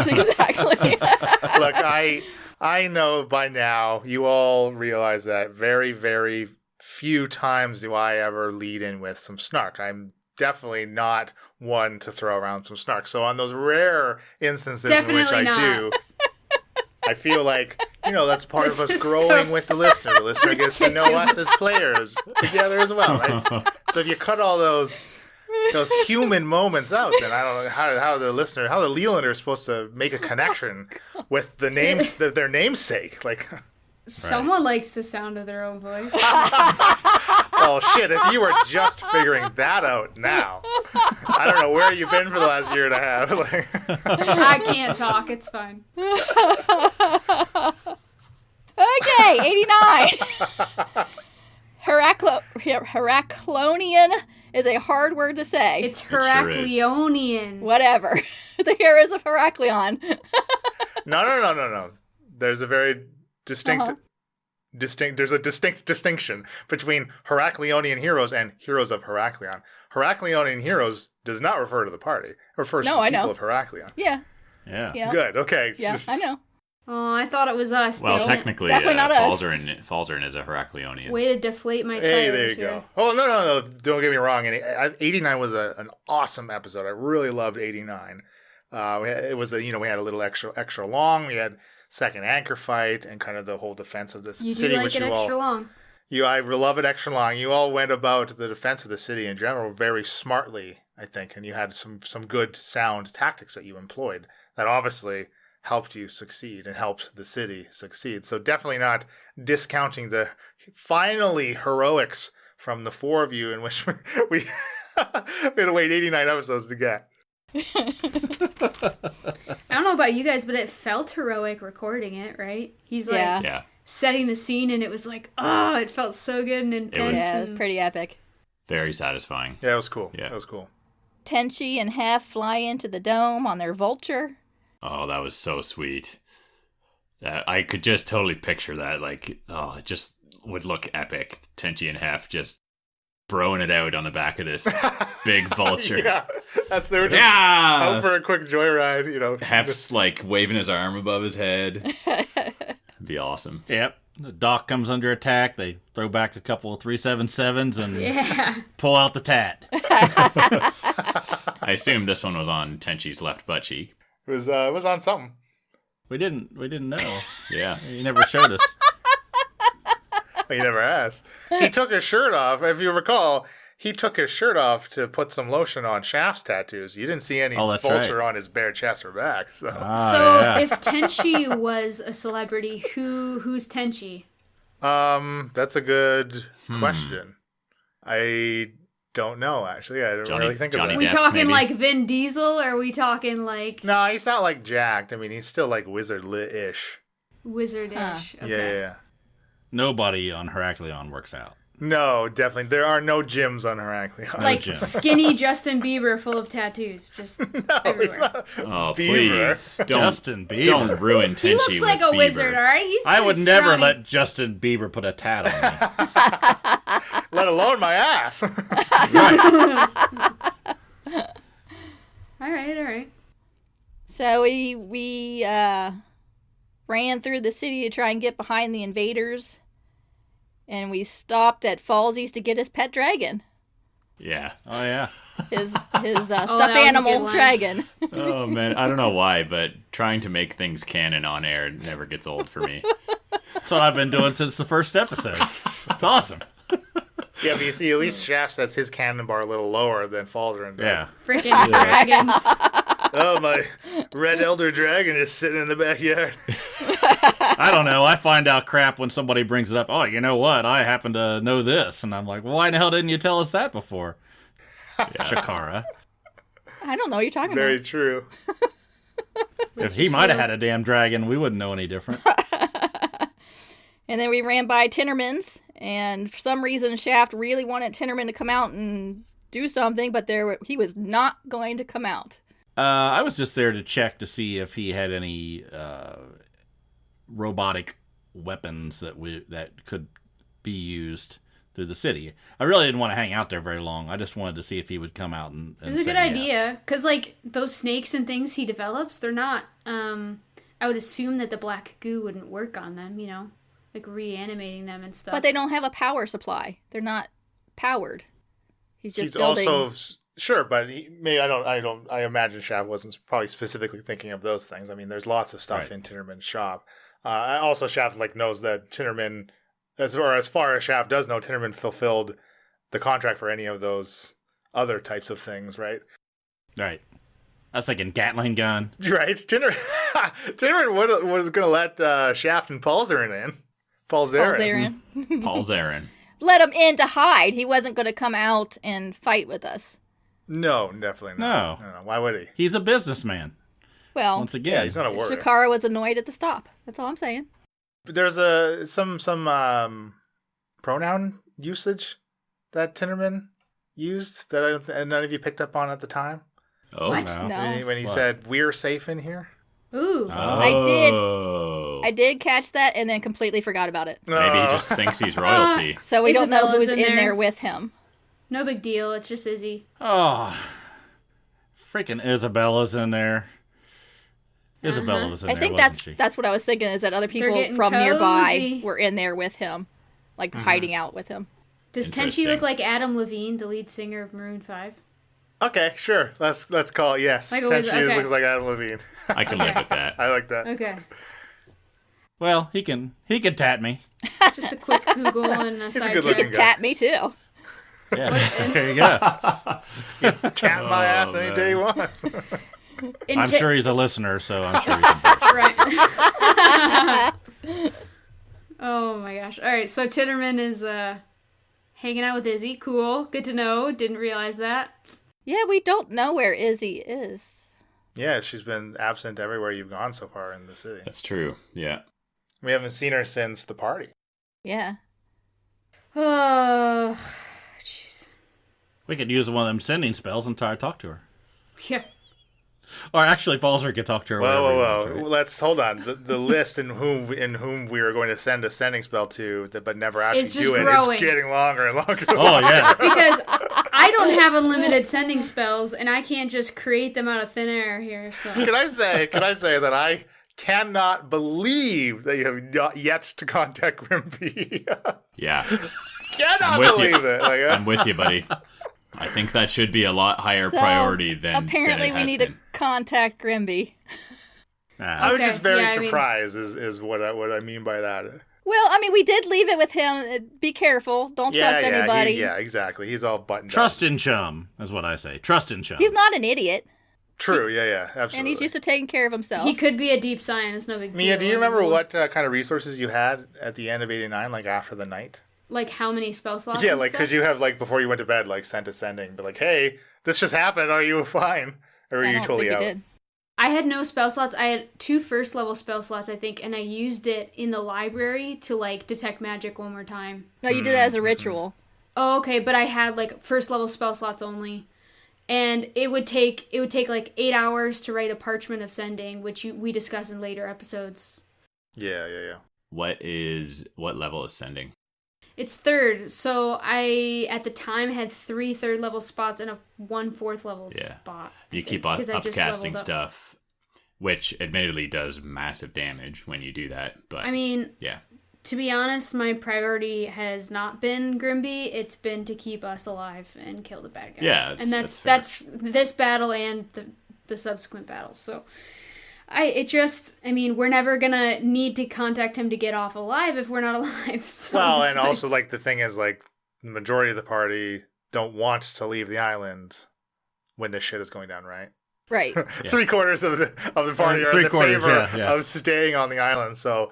exactly. Look, I know by now you all realize that very, very few times do I ever lead in with some snark. I'm definitely not one to throw around some snark. So on those rare instances in which I do, I feel like, that's part of us growing with the listener. The listener gets to know us as players together as well, right? So if you cut all those human moments out, then I don't know how the Leelander is supposed to make a connection with the names, their namesake. Like, someone likes the sound of their own voice. Oh shit! If you were just figuring that out now, I don't know where you've been for the last year and a half. Like, I can't talk. It's fine. Okay, 89. Heraklionian is a hard word to say. It's Heraklionian. Whatever. The heroes of Heraklion. No. There's a very distinct distinction between Heraklionian heroes and heroes of Heraklion. Heraklionian heroes does not refer to the party. It refers to the people of Heraklion. Yeah. Good. Okay. I know. Oh, I thought it was us. Well, technically, definitely not us. Falzarin is a Heraklionian. Way to deflate my tires. Hey, there you go. Oh, no. Don't get me wrong. 89 was an awesome episode. I really loved 89. It was we had a little extra long. We had second anchor fight and kind of the whole defense of this city. You do like it extra long. I love it extra long. You all went about the defense of the city in general very smartly, I think, and you had some good sound tactics that you employed that obviously helped you succeed and helped the city succeed. So definitely not discounting the finally heroics from the four of you, in which we had to wait 89 episodes to get. I don't know about you guys, but it felt heroic recording it, right? He's like Yeah. setting the scene, and it was like, oh, it felt so good and intense. Yeah, it was pretty epic. Very satisfying. Yeah, it was cool. Yeah. That was cool. Tenchi and Hef fly into the dome on their vulture. Oh, that was so sweet. I could just totally picture that. Like, oh, it just would look epic. Tenchi and Hef just broing it out on the back of this big vulture. Yeah, they were just out for a quick joyride, you know. Hef's like waving his arm above his head. It'd be awesome. Yep. The dock comes under attack. They throw back a couple of 377s and pull out the tat. I assume this one was on Tenchi's left butt cheek. It was on something. We didn't know. Yeah. You never showed us. He never asked. He took his shirt off. If you recall, he took his shirt off to put some lotion on Shaft's tattoos. You didn't see any vulture on his bare chest or back. So, If Tenchi was a celebrity, who's Tenchi? that's a good question. I don't know, actually. I didn't really think Johnny about Are we it. Depp, talking maybe? like Vin Diesel, or are we talking like No, he's not like jacked. I mean, he's still like wizard-ish. wizardish? Okay. Yeah. Nobody on Heraklion works out. No, definitely. There are no gyms on Heraklion. Like Jim. skinny Justin Bieber full of tattoos, just everywhere. He's not Oh, Beaver. please. Don't, Justin Bieber. don't ruin Tenchi He looks like with a Bieber. wizard, all right? He's I would pretty never scrawny. let Justin Bieber put a tat on me. Let alone my ass. All right. So we ran through the city to try and get behind the invaders. And we stopped at Falsies to get his pet dragon. Yeah. Oh, yeah. His that was stuffed a good animal line. dragon. Oh, man. I don't know why, but trying to make things canon on air never gets old for me. That's what I've been doing since the first episode. It's awesome. Yeah, but you see, at least Shaft sets his cannon bar a little lower than Falzarin does. Yeah. Freaking dragons. Oh, my red elder dragon is sitting in the backyard. I don't know. I find out crap when somebody brings it up. Oh, you know what? I happen to know this. And I'm like, well, why the hell didn't you tell us that before? Shakara. I don't know what you're talking Very about. true. If he might have had a damn dragon, we wouldn't know any different. And then we ran by Tinnerman's, and for some reason Shaft really wanted Tinnerman to come out and do something, but he was not going to come out. I was just there to check to see if he had any robotic weapons that could be used through the city. I really didn't want to hang out there very long. I just wanted to see if he would come out and It was a say good yes. idea, because, like, those snakes and things he develops, they're not, I would assume that the black goo wouldn't work on them, you know? Like, reanimating them and stuff. But they don't have a power supply. They're not powered. He's just He's building. also sure, but I imagine Shaft wasn't probably specifically thinking of those things. I mean, there's lots of stuff Right. in Tinnerman's shop. Also, Shaft knows that Tinnerman, as far as Shaft does know, Tinnerman fulfilled the contract for any of those other types of things, right? Right. I was thinking Gatling gun. Right. Tinnerman was going to let Shaft and Falzarin in. Falzarin. Paul Zarin. Let him in to hide. He wasn't going to come out and fight with us. No, definitely not. No. Why would he? He's a businessman. Well, Once Yeah, again. he's not a warrior. Shakara was annoyed at the stop. That's all I'm saying. But there's some pronoun usage that Tinnerman used that and none of you picked up on at the time. Oh, What? No. No. When he said, "We're safe in here." Ooh. I did catch that and then completely forgot about it. Maybe he just thinks he's royalty. So we don't know Isabella's who's in in there. there with him. No big deal. It's just Izzy. Oh, freaking Isabella's in there. Isabella was in I there, think wasn't she? that's what I was thinking, is that other people getting from nearby cozy. were in there with him, like hiding out with him. Does Tenchi Interesting. look like Adam Levine, the lead singer of Maroon 5? Okay, sure. Let's call it yes. Like a Tenchi wizard, okay. looks like Adam Levine. I can live with that. I like that. Okay. Well, he can tat me. Just a quick Google and a a side good looking track. guy. Tap me too. Yeah, there you go. Tap my ass any man. day he wants. I'm sure he's a listener, so I'm sure he can Right. Oh my gosh. All right, so Tinnerman is hanging out with Izzy. Cool. Good to know. Didn't realize that. Yeah, we don't know where Izzy is. Yeah, she's been absent everywhere you've gone so far in the city. That's true. Yeah. We haven't seen her since the party. Yeah. Oh, jeez. We could use one of them sending spells and try to talk to her. Yeah. Or actually, Falzer could talk to her. Whoa, wherever he whoa, wants, whoa! right? Let's hold on. The list in whom we are going to send a sending spell to, but never actually It's just do it, growing. is getting longer and longer. Oh, yeah. Because I don't have unlimited sending spells, and I can't just create them out of thin air here. So Can I say that I cannot believe that you have not yet to contact Grimby? Yeah. Cannot I'm with believe you. it. Like, I'm with you, buddy. I think that should be a lot higher So, priority than apparently than it we has need been. to contact Grimby. I was Okay, just very yeah, I mean- surprised. Is what I mean by that. Well, I mean, we did leave it with him. Be careful. Don't trust anybody. Yeah, exactly. He's all buttoned Trust up. in chum, is what I say. Trust in chum. He's not an idiot, True. Yeah. Absolutely. and he's used to taking care of himself. he could be a deep scientist, no big deal. Mia, do you remember what kind of resources you had at the end of '89, like after the night? Like how many spell slots? Yeah, and like stuff? because you have like before you went to bed, like sent a sending, but like, hey, this just happened. Are you fine? Or are I you don't totally think out? we did. I had no spell slots. I had 2 first level spell slots, I think, and I used it in the library to like detect magic one more time. No, you did it as a ritual. Oh, okay, but I had like first level spell slots only. And it would take like 8 hours to write a parchment of sending, which we discuss in later episodes. Yeah. What level is sending? It's 3rd, so I at the time had 3 3rd level spots and a 1 4th level Yeah. spot. You keep on upcasting stuff, which admittedly does massive damage when you do that. But I mean, yeah, to be honest, my priority has not been Grimby. It's been to keep us alive and kill the bad guys. Yeah, and that's that's this battle and the subsequent battles. So, I mean, we're never gonna need to contact him to get off alive if we're not alive. So Well, it's and like- also like the thing is like the majority of the party don't want to leave the island when this shit is going down, right? Right. 3/4 of the party are in the favor of staying on the island. So,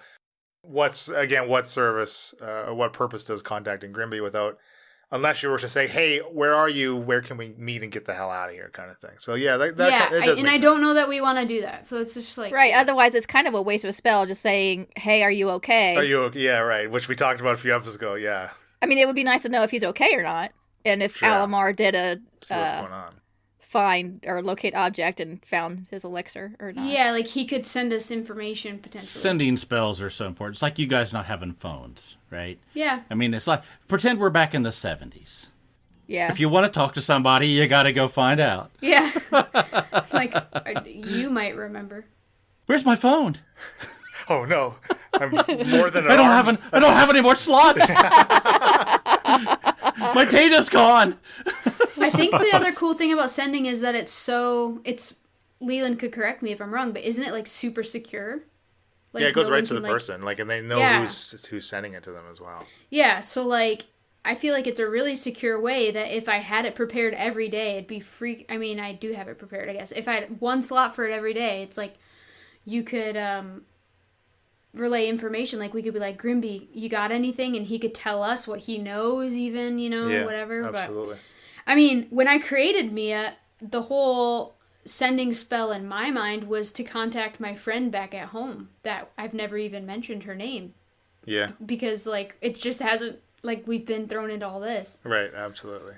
what service or what purpose does contacting Grimby without, unless you were to say, hey, where are you? Where can we meet and get the hell out of here, kind of thing. So yeah, it does and make I don't sense. know that we want to do that. So it's just like Right. Otherwise, it's kind of a waste of a spell just saying, hey, are you okay? Are you okay? Yeah, right. Which we talked about a few episodes ago. Yeah, I mean, it would be nice to know if he's okay or not. And if Sure. Alamar did a see what's going on. find or locate object and found his elixir or not. Yeah, like he could send us information potentially. Sending spells are so important. It's like you guys not having phones, right? Yeah. I mean, it's like, pretend we're back in the 70s. Yeah. If you want to talk to somebody, you got to go find out. Yeah. Like you might remember. Where's my phone? Oh no, I'm more than I don't have any more slots. My data's gone. I think the other cool thing about sending is that it's Leland could correct me if I'm wrong, but isn't it like super secure? Like, yeah, it goes no right one to the can, like- person, like, and they know Yeah. who's sending it to them as well. Yeah, so like I feel like it's a really secure way that if I had it prepared every day, it'd be free. I mean, I do have it prepared, I guess. If I had one slot for it every day, it's like you could relay information. Like we could be like, Grimby, you got anything? And he could tell us what he knows, even, Yeah, whatever. absolutely. But I mean, when I created Mia, the whole sending spell in my mind was to contact my friend back at home that I've never even mentioned her name Yeah, because like it just hasn't, like, we've been thrown into all this. right, absolutely.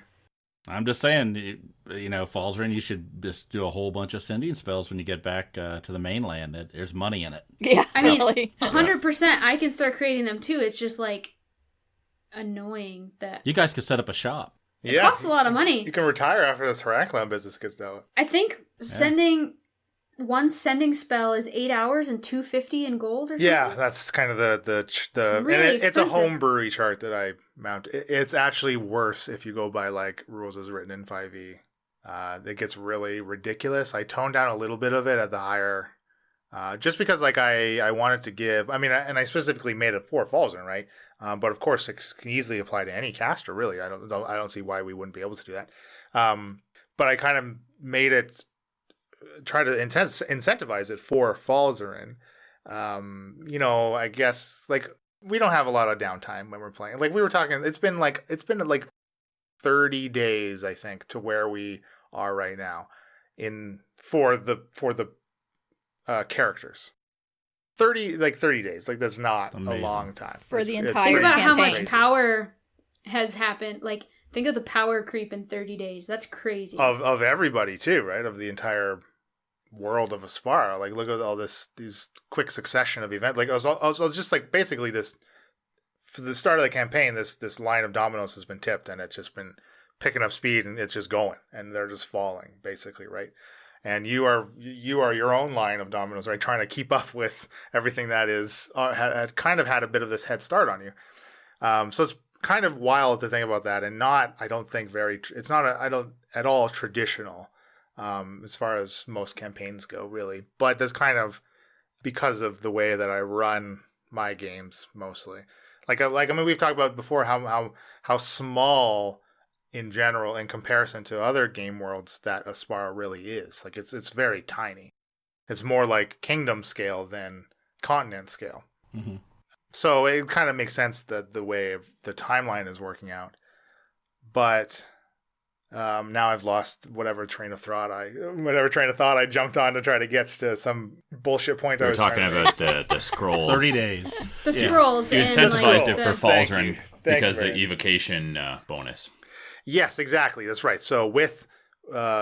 I'm just saying, Falzarin, you should just do a whole bunch of sending spells when you get back to the mainland. There's money in it. Yeah. I mean, really. 100% I can start creating them too. It's just like annoying that You guys could set up a shop. it costs a lot of money. You can retire after this Heraklan business gets done. I think one sending spell is 8 hours and $250 in gold or something. Yeah, that's kind of the really and it's a expensive. homebrewy chart that I mount. It's actually worse if you go by like rules as written in 5e. It gets really ridiculous. I toned down a little bit of it at the higher, just because like I wanted to give. I mean, and I specifically made it for Falzarin, right? But of course, it can easily apply to any caster. Really, I don't see why we wouldn't be able to do that. But I kind of made it try to incentivize it for Falzarin. I guess like we don't have a lot of downtime when we're playing. Like we were talking, it's been like 30 days, I think, to where we are right now for the characters. 30 days. Like that's not Amazing. A long time. For the It's entire Think about how campaign. much power has happened. Like, think of the power creep in 30 days. That's crazy. of everybody too, right? Of the entire world of Aspara. Like look at all these quick succession of events. Like I was just like basically this for the start of the campaign, this line of dominoes has been tipped and it's just been picking up speed and it's just going and they're just falling basically, right? And you are your own line of dominoes, right? Trying to keep up with everything that is had kind of had a bit of this head start on you. So it's kind of wild to think about that, and I don't think it's not I don't at all traditional as far as most campaigns go, really. But that's kind of because of the way that I run my games mostly. Like I mean, we've talked about before how small in general in comparison to other game worlds that Aspara really is. Like it's very tiny. It's more like kingdom scale than continent scale. Mm-hmm. So it kind of makes sense that the way of the timeline is working out. But now I've lost whatever train of thought I jumped on to try to get to some bullshit point. We were talking about the scrolls. 30 days. The scrolls. You and incentivized it the- for Thank you. Falzarin Thank because you the very much. evocation bonus. Yes, exactly. That's right. So with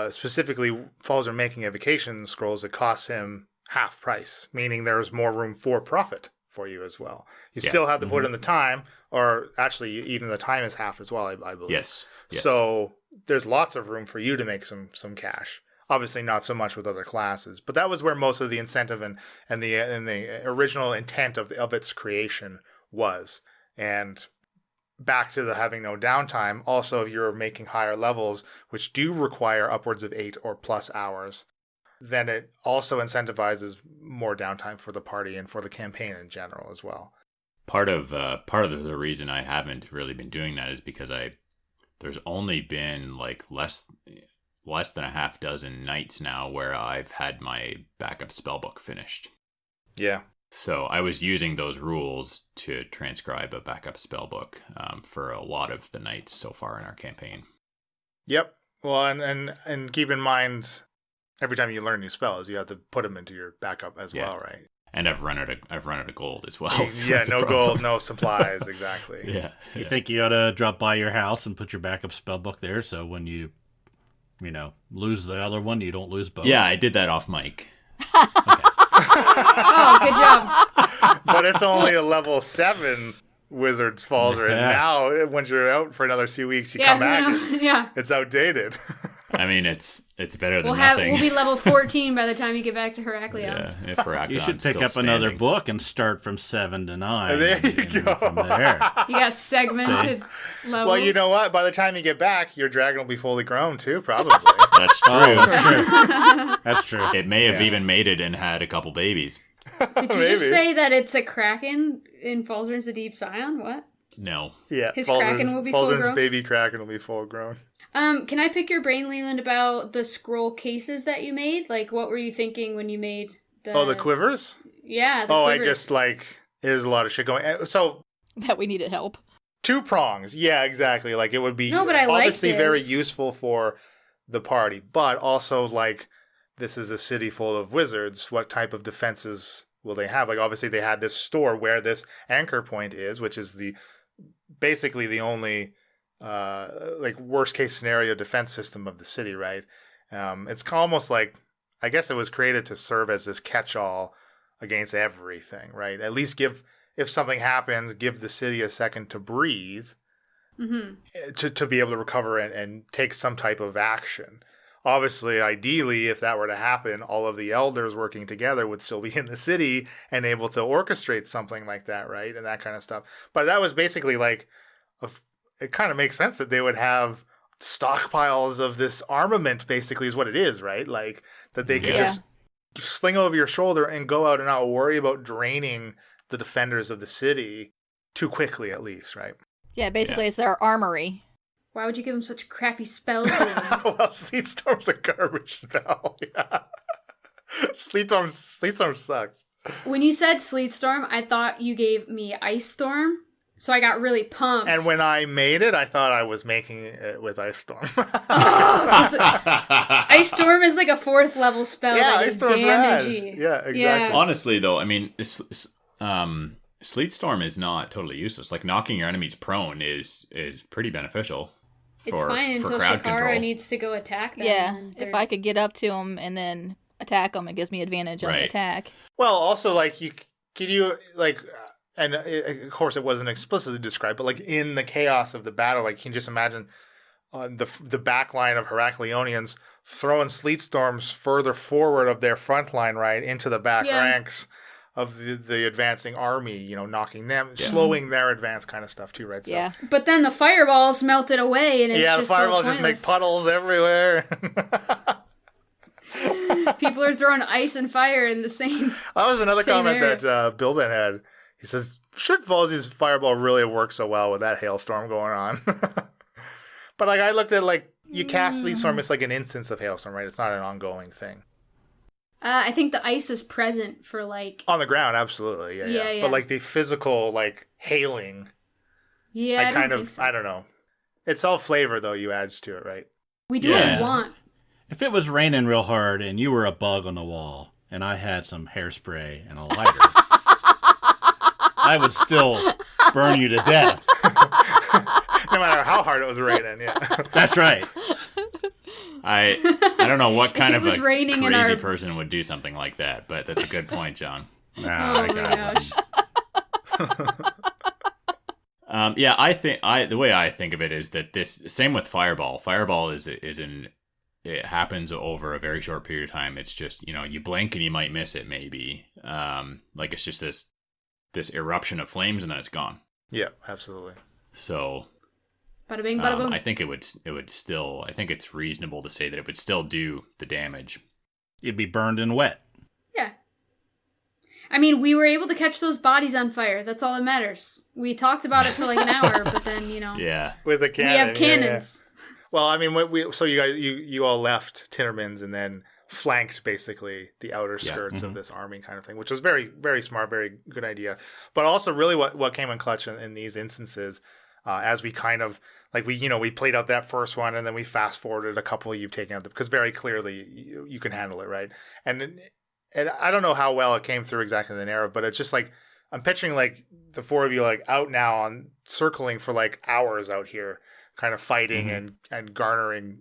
specifically Falzarin making evocation scrolls, it costs him half price, meaning there's more room for profit for you as well. You still have to put in the time, or actually even the time is half as well, I believe. Yes. So there's lots of room for you to make some cash. Obviously not so much with other classes, but that was where most of the incentive and the original intent of its creation was. And back to the having no downtime, also if you're making higher levels, which do require upwards of 8 or plus hours, then it also incentivizes more downtime for the party and for the campaign in general as well. Part of the reason I haven't really been doing that is because there's only been like less than a half dozen nights now where I've had my backup spellbook finished. Yeah. So I was using those rules to transcribe a backup spellbook for a lot of the nights so far in our campaign. Yep. Well, and keep in mind, every time you learn new spells, you have to put them into your backup as well, right? And I've run out of gold as well. So Yeah, that's a no problem. gold, no supplies, exactly. Yeah. You think you ought to drop by your house and put your backup spell book there so when you lose the other one, you don't lose both? Yeah, I did that off mic. Oh, good job. But it's only a level 7 Wizard's Falzarin. Yeah. Now, when you're out for another 2 weeks, you Yeah, come back and yeah. it's outdated. I mean, it's better than We'll nothing. be level 14 by the time you get back to Heraclea. Yeah, if Herakleon's You should pick still up another standing. book and start from 7 to 9. There you and go. From there. You got segmented levels. Well, you know what? By the time you get back, your dragon will be fully grown too, probably. That's true. Oh, that's true. That's true. It may have Yeah. even mated and had a couple babies. Did you just say that it's a kraken in Falzarin's the Deep Scion? What? No. Yeah, His Kraken will be full Falzarin's grown? baby Kraken will be full grown. Can I pick your brain, Leland, about the scroll cases that you made? Like, what were you thinking when you made the... Oh, the quivers? Yeah, the I quivers. just there's a lot of shit going. So That we needed help. 2 prongs. Yeah, exactly. Like it would be No, but I like obviously very this. useful for the party, but also like this is a city full of wizards. What type of defenses will they have? Like obviously they had this store where this anchor point is, which is basically the only like worst case scenario defense system of the city, right? It's almost like, I guess it was created to serve as this catch-all against everything, right? At least if something happens, give the city a second to breathe, to be able to recover and take some type of action. Obviously, ideally, if that were to happen, all of the elders working together would still be in the city and able to orchestrate something like that, right? And that kind of stuff. But that was basically like, it kind of makes sense that they would have stockpiles of this armament, basically, is what it is, right? Like, that they could Yeah. just sling over your shoulder and go out and not worry about draining the defenders of the city too quickly, at least, right? Yeah, basically it's our armory. Why would you give him such crappy spells? Leland? Well, Sleet Storm's a garbage spell. Yeah. Sleet Storm sucks. When you said Sleet Storm, I thought you gave me Ice Storm, so I got really pumped. And when I made it, I thought I was making it with Ice Storm. Ice Storm is like a 4th level spell that Ice is Storm's rad. damagey. Yeah, exactly. Yeah. Honestly, though, I mean, Sleet Storm is not totally useless. Like, knocking your enemies prone is pretty beneficial. It's fine until crowd Shakara control. needs to go attack them. Yeah, and if they're- I could get up to him and then attack him, it gives me advantage on the Right. attack. Well, also, like, and of course it wasn't explicitly described, but like in the chaos of the battle, like you can just imagine the back line of Heracleonians throwing sleet storms further forward of their front line, right, into the back ranks of the advancing army, you know, knocking them, slowing their advance kind of stuff too, right? So, Yeah. But then the fireballs melted away, and it's the just fireballs all just make pointless. puddles everywhere. People are throwing ice and fire in the same. That was another Same comment area. that Bilben had. He says, should Falsey's fireball really work so well with that hailstorm going on? But like I looked at like you cast Sleet Storm, it's like an instance of hailstorm, right? It's not an ongoing thing. I think the ice is present for like. On the ground, absolutely, yeah. Yeah. But like the physical like hailing, Yeah, I kind don't of think so. I don't know. It's all flavor though you add to it, right? We do Yeah. what we want. If it was raining real hard and you were a bug on the wall and I had some hairspray and a lighter, I would still burn you to death. No matter how hard it was raining, yeah. That's right. I don't know what kind it of was a raining in crazy our- person would do something like that, but that's a good point, John. Nah, Oh that my guy gosh. wouldn't. Yeah, the way I think of it is that this same with Fireball. Fireball it happens over a very short period of time. It's just, you know, you blink and you might miss it maybe. Like it's just this eruption of flames and then it's gone. Yeah, absolutely. So Bada bing, bada boom. I think it would still, I think it's reasonable to say that it would still do the damage. You'd be burned and wet. Yeah. I mean, we were able to catch those bodies on fire. That's all that matters. We talked about it for like an hour, but then, you know. Yeah. With the We cannon. have cannons. Well, I mean, so you guys, you all left Tinnerman's and then flanked basically the outer skirts of this army kind of thing, which was very, very smart, very good idea. But also, really, what came in clutch in these instances, as we kind of like we played out that first one and then we fast forwarded a couple you've taken out because very clearly you can handle it, right? And I don't know how well it came through exactly in the narrative, but it's just like I'm picturing like the four of you like out now on circling for like hours out here, kind of fighting and garnering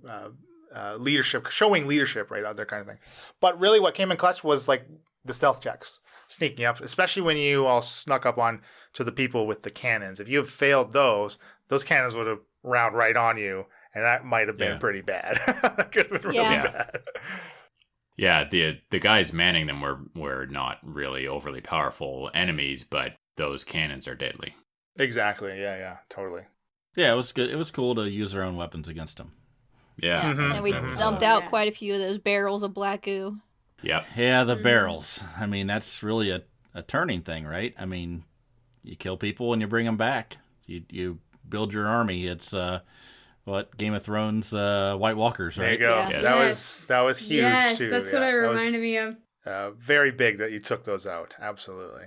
leadership, showing leadership right out there kind of thing. But really what came in clutch was like the stealth checks, sneaking up, especially when you all snuck up on to the people with the cannons. If you have failed those cannons would have round right on you, and that might have been pretty bad. That could have been really bad. Yeah, the guys manning them were not really overly powerful enemies, but those cannons are deadly. Exactly. Yeah, totally. Yeah, it was good. It was cool to use our own weapons against them. Yeah. And we dumped out quite a few of those barrels of black goo. Yep. Yeah, the barrels. I mean, that's really a turning thing, right? I mean, you kill people and you bring them back. You build your army. It's what Game of Thrones White Walkers, right? There you go. Yeah. That was huge Yes, too. that's what it That was, reminded me of. very big that you took those out. Absolutely.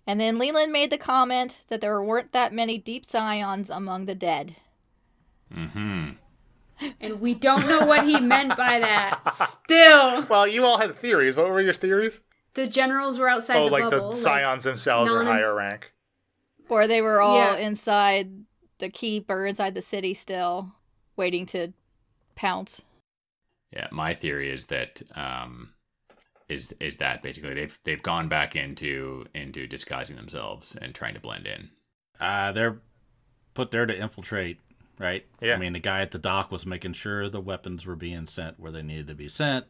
And then Leland made the comment that there weren't that many deep scions among the dead. Mm-hmm. And we don't know what he meant by that. Still. Well, you all had theories. What were your theories? The generals were outside the like bubble. the scions themselves are higher rank. Or they were all Yeah. inside the keep or inside the city still, waiting to pounce. Yeah, my theory is that is that basically they've gone back into disguising themselves and trying to blend in. They're put there to infiltrate, right? Yeah. I mean, the guy at the dock was making sure the weapons were being sent where they needed to be sent.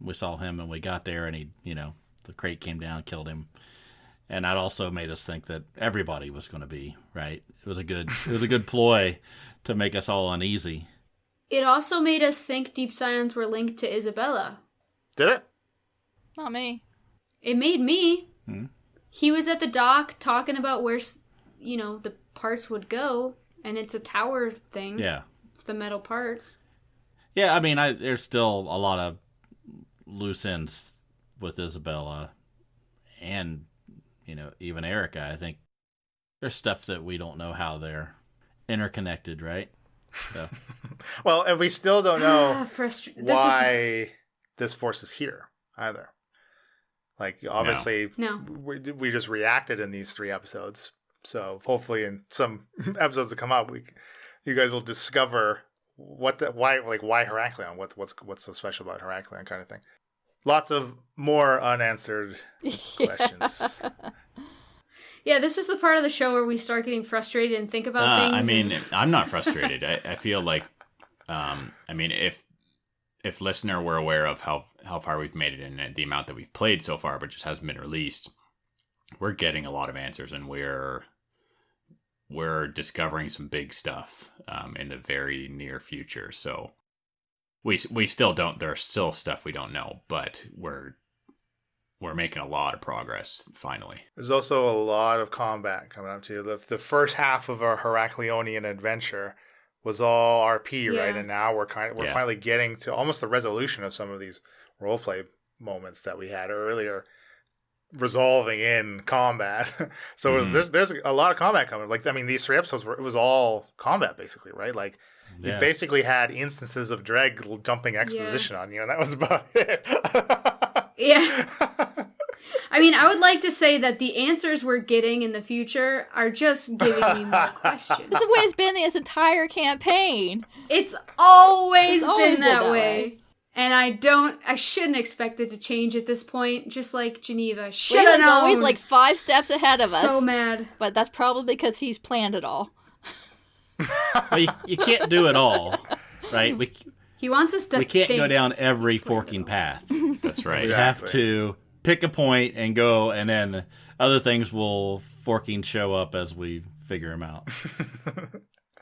We saw him and we got there and the crate came down, killed him. And that also made us think that everybody was going to be, right? It was a good ploy to make us all uneasy. It also made us think Deep Scions were linked to Isabella. Did it? Not me. It made me. Hmm. He was at the dock talking about where, the parts would go, and it's a tower thing. Yeah. It's the metal parts. Yeah, I mean, there's still a lot of loose ends with Isabella and, even Erica. I think there's stuff that we don't know how they're interconnected, right? So. Well, and we still don't know Why this force is here either. Like, obviously, No. we just reacted in these 3 episodes. So hopefully in some episodes that come up, you guys will discover why Heraklion, what's so special about Heraklion, kind of thing. Lots of more unanswered questions. Yeah, this is the part of the show where we start getting frustrated and think about things. I mean, I'm not frustrated. I feel like, if listener were aware of how far we've made it and the amount that we've played so far, but just hasn't been released, we're getting a lot of answers, and we're discovering some big stuff in the very near future. So we still don't. There's still stuff we don't know, but we're making a lot of progress finally. There's also a lot of combat coming up too. The first half of our Heraklionian adventure was all RP, right? And now we're finally getting to almost the resolution of some of these roleplay moments that we had earlier, resolving in combat. So there's a lot of combat coming. Like, I mean, these 3 episodes it was all combat basically, right? Like, you basically had instances of Dreg dumping exposition on you, and that was about it. Yeah. I mean, I would like to say that the answers we're getting in the future are just giving me more questions. This is the way it's been this entire campaign. It's always been that way. And I shouldn't expect it to change at this point, just like Geneva. Should have known. Always like 5 steps ahead of us. So mad. But that's probably because he's planned it all. Well, you can't do it all, right? He wants us to We can't go down every forking path. That's right. We have to pick a point and go, and then other things will forking show up as we figure them out.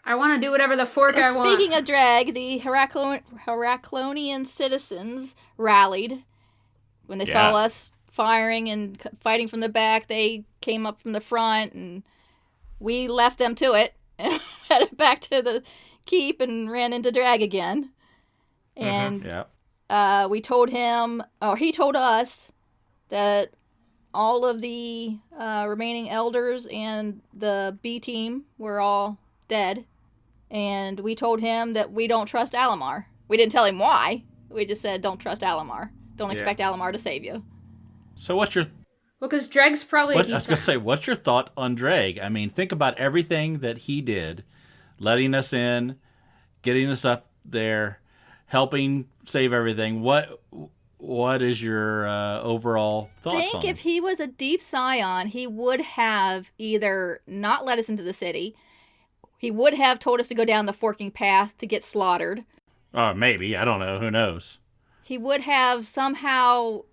I want to do whatever the fork I want. Speaking of drag, the Heraklionian citizens rallied. When they saw us firing and fighting from the back, they came up from the front, and we left them to it and headed back to the keep and ran into drag again. And we told him, or he told us, that all of the remaining elders and the B team were all dead. And we told him that we don't trust Alamar. We didn't tell him why. We just said, don't trust Alamar. Don't expect Alamar to save you. So what's your... Well, because Dreg's probably... I was going to say, what's your thought on Dreg? I mean, think about everything that he did. Letting us in, getting us up there, helping save everything. What is your overall thoughts on I think him? if he was a deep scion, he would have either not let us into the city. He would have told us to go down the forking path to get slaughtered. Maybe. I don't know. Who knows? He would have somehow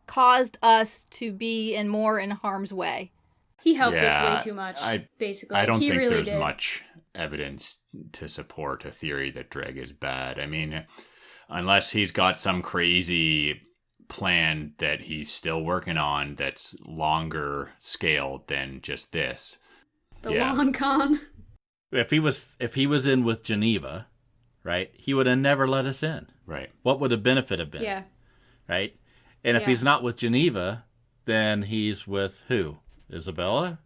caused us to be more in harm's way. He helped us way too much, basically. I don't think really there's much evidence to support a theory that Dreg is bad. I mean, unless he's got some crazy plan that he's still working on that's longer scaled than just this. The long con. If he was in with Geneva, right, he would have never let us in. Right. What would the benefit have been? Yeah. Right? And if he's not with Geneva, then he's with who? Isabella?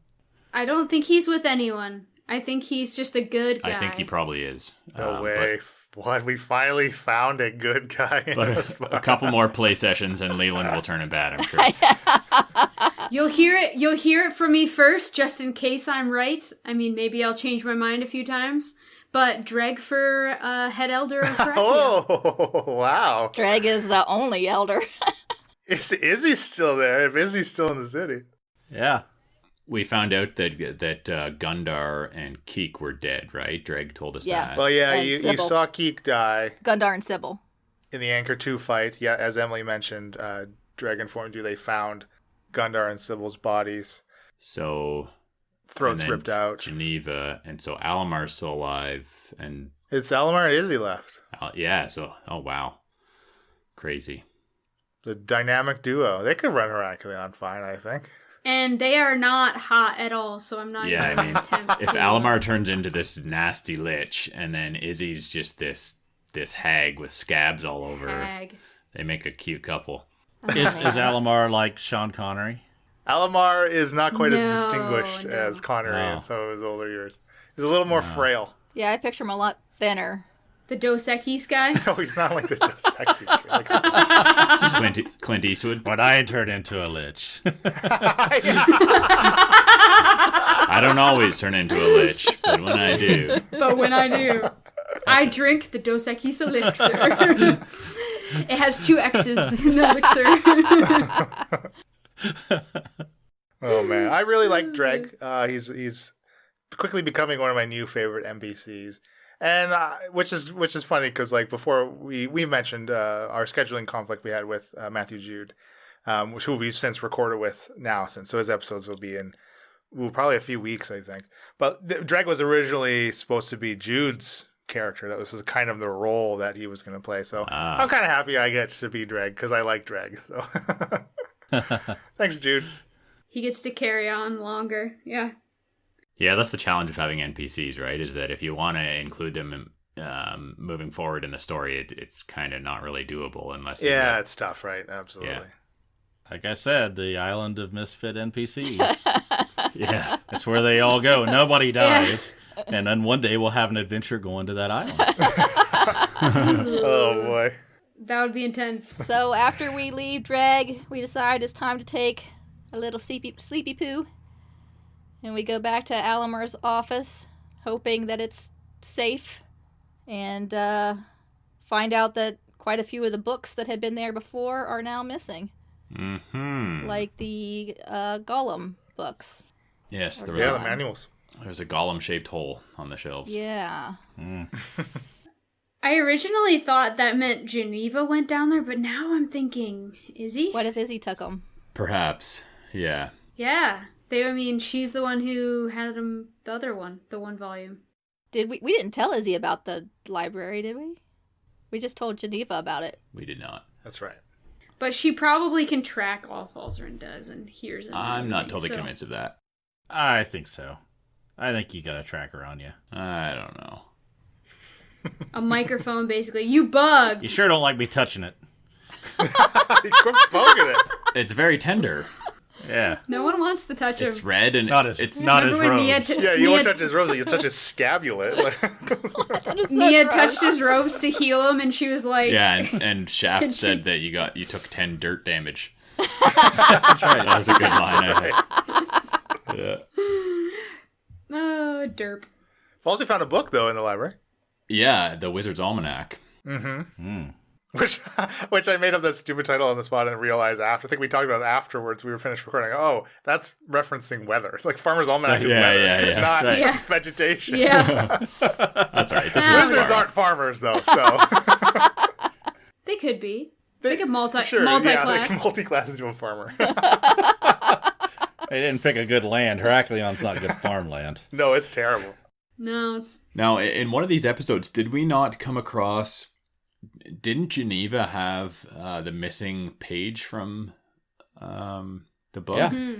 I don't think he's with anyone. I think he's just a good guy. I think he probably is. No way. What? We finally found a good guy. But a couple more play sessions and Leland will turn him bad, I'm sure. You'll hear it from me first, just in case I'm right. I mean, maybe I'll change my mind a few times. But Dreg for head elder of Heraklion. Oh, wow. Dreg is the only elder. Is Izzy still there? If Izzy's still in the city. Yeah. We found out that Gundar and Keek were dead, right? Dreg told us that. Well, yeah, And you Sybil. saw Keek die Gundar and Sybil. in the Anchor 2 fight. Yeah, as Emily mentioned, Dreg informed you they found Gundar and Sybil's bodies. So... Throats ripped out. Geneva, and so Alamar's still alive, and... It's Alamar and Izzy left. Oh wow. Crazy. The dynamic duo. They could run Heraklion fine, I think. And they are not hot at all, so I'm not even I mean, tempted if to. Alamar turns into this nasty lich, and then Izzy's just this hag with scabs all over her, Hag. they make a cute couple. Is Alamar like Sean Connery? Alamar is not quite as No, distinguished no. as Connery No. in some of his older years. He's a little more frail. Yeah, I picture him a lot thinner. The Dos Equis guy? No, he's not like the sexy kid. Like, Clint Eastwood. When I turn into a lich. I don't always turn into a lich, but when I do. But when I do, I drink the Dos Equis elixir. It has 2 X's in the elixir. oh man, I really like Dreg. He's quickly becoming one of my new favorite NPCs, and which is funny because like before we mentioned our scheduling conflict we had with Matthew Jude, who we've since recorded with now so his episodes will be in probably a few weeks I think. But Dreg was originally supposed to be Jude's character. That was kind of the role that he was going to play. So I'm kind of happy I get to be Dreg because I like Dreg. So thanks, Jude. He gets to carry on longer. Yeah. Yeah, that's the challenge of having NPCs, right? Is that if you want to include them moving forward in the story, it's kind of not really doable unless... Yeah, it's tough, right? Absolutely. Yeah. Like I said, the island of misfit NPCs. Yeah. That's where they all go. Nobody dies. And then one day we'll have an adventure going to that island. Oh, boy. That would be intense. So after we leave Dreg, we decide it's time to take a little sleepy poo. And we go back to Alamar's office, hoping that it's safe. And find out that quite a few of the books that had been there before are now missing. Mm-hmm. Like the Gollum books. Yes, there Yeah, the was, manuals. there was a golem-shaped hole on the shelves. Yeah. I originally thought that meant Geneva went down there, but now I'm thinking, Izzy? What if Izzy took them? Perhaps. Yeah. Yeah. She's the one who had him, the other one, the 1 volume. Did we didn't tell Izzy about the library, did we? We just told Geneva about it. We did not. That's right. But she probably can track all Falzarin does and hears it. I'm not totally convinced of that. I think so. I think you got a tracker on you. I don't know. A microphone, basically. You bug! You sure don't like me touching it. He quit poking it. It's very tender. Yeah. No one wants to touch him. It's red and Not as Remember when Nia robes. Yeah, you won't touch his robes, you'll touch his scabulate. Nia touched his robes to heal him, and she was like... yeah, and Shaft said that you took 10 dirt damage. That's right. That was a good line, I think. Yeah. Oh, derp. Falsey found a book, though, in the library. Yeah, the Wizard's Almanac. Which I made up that stupid title on the spot and realized after. I think we talked about it afterwards. We were finished recording. Oh, that's referencing weather. Like Farmer's Almanac is Yeah, weather, yeah, yeah. not Right. Yeah. vegetation. Yeah. That's right. This Ah. is Wizards smart. aren't farmers, though, so... They could be. They could multi-class. Yeah, they can multi-class into a farmer. They didn't pick a good land. Heracleon's not good farmland. No, it's terrible. No, it's... Now, in one of these episodes, did we not come across... Didn't Geneva have the missing page from the book? Yeah.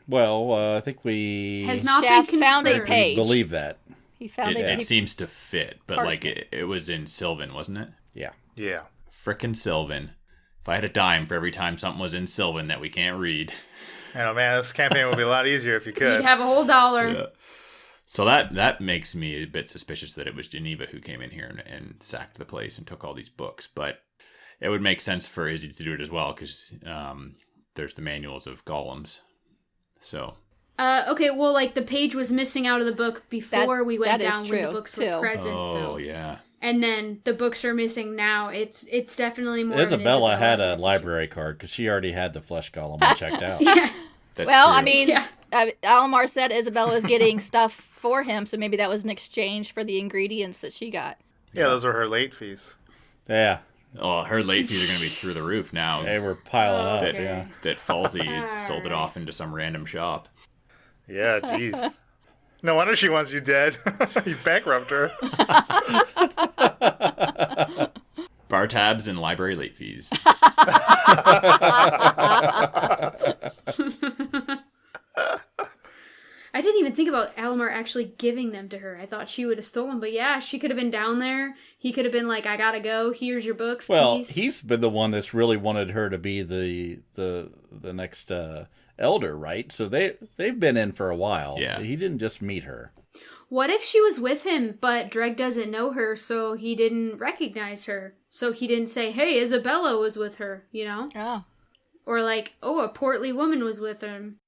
Well, I think we Has not Shaft been found a confirmed. page. believe that. He found It it. seems to fit, but like Parchment. it was in Sylvan, wasn't it? Yeah. Yeah. Frickin' Sylvan. If I had a dime for every time something was in Sylvan that we can't read. I know, man, this campaign would be a lot easier if you could. You'd have a whole dollar. Yeah. So that makes me a bit suspicious that it was Geneva who came in here and sacked the place and took all these books. But it would make sense for Izzy to do it as well because there's the manuals of golems. So Okay, well, like, the page was missing out of the book before we went that is down when the true, books too. were present, oh though. yeah, And then the books are missing now. It's definitely more of an Isabella had a message. library card because she already had the flesh golem all checked out. Yeah. that's Well, true. I mean, Yeah. Alamar said Isabella was getting stuff for him, so maybe that was an exchange for the ingredients that she got. Yeah, those were her late fees. Yeah. oh, her late fees are going to be through the roof now. They were piling up. that Yeah. that Falsey had sold it off into some random shop. Yeah, jeez. No wonder she wants you dead. You bankrupt her. Bar tabs and library late fees. I didn't even think about Alamar actually giving them to her. I thought she would have stolen, but yeah, she could have been down there. He could have been like, I gotta go. Here's your books. Well, peace. he's been the one that's really wanted her to be the next elder, right? So they've been in for a while. Yeah. He didn't just meet her. What if she was with him, but Dreg doesn't know her, so he didn't recognize her? So he didn't say, hey, Isabella was with her, you know? Oh. Or like, oh, a portly woman was with him.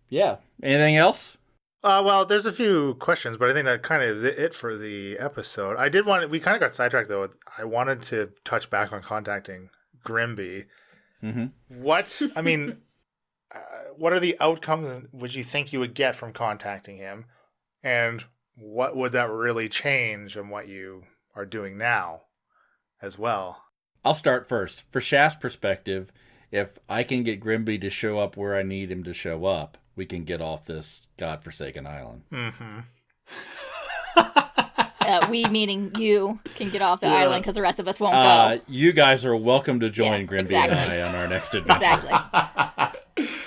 Yeah. Anything else? Well, there's a few questions, but I think that kind of is it for the episode. We kind of got sidetracked, though. I wanted to touch back on contacting Grimby. Mm-hmm. What are the outcomes would you think you would get from contacting him? And what would that really change in what you are doing now as well? I'll start first. For Shaft's perspective, if I can get Grimby to show up where I need him to show up, we can get off this godforsaken island. Mm-hmm. We, meaning you, can get off the island because the rest of us won't go. You guys are welcome to join Grimby exactly. and I on our next adventure. Exactly.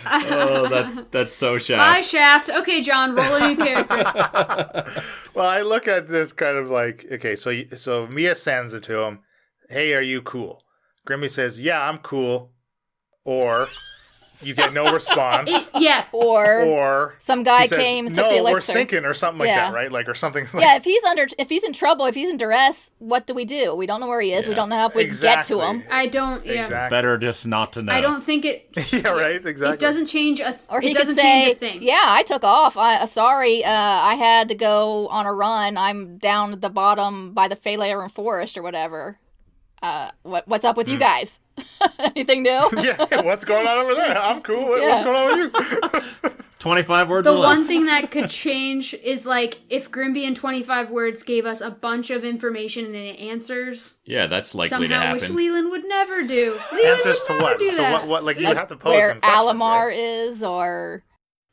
Oh, that's so Shaft. Bye, Shaft. Okay, John, roll a new character. Well, I look at this kind of like, okay, so Mia sends it to him. Hey, are you cool? Grimby says, yeah, I'm cool. Or you get no response. Yeah. Or some guy he says, came, took no, the elixir. we're sinking or something like Yeah. that, right? Like, or something like Yeah, if he's in trouble, if he's in duress, what do? We don't know where he is. Yeah. We don't know if we can get to him. I don't, yeah. Exactly. Better just not to know. I don't think it... Yeah, right, exactly. It doesn't change Or he it could doesn't say, change a thing. yeah, I took off. Sorry, I had to go on a run. I'm down at the bottom by the Faylaran Forest or whatever. What's up with you guys? Anything new? Yeah, what's going on over there? I'm cool. What's going on with you? 25 words The or less. one thing that could change is like if Grimby in 25 words gave us a bunch of information and answers. Yeah, that's likely to Somehow, which happen. Leland would never do. Leland Answers would to never what? do that. So what like you Like have to pose where some questions, Alamar right? is, or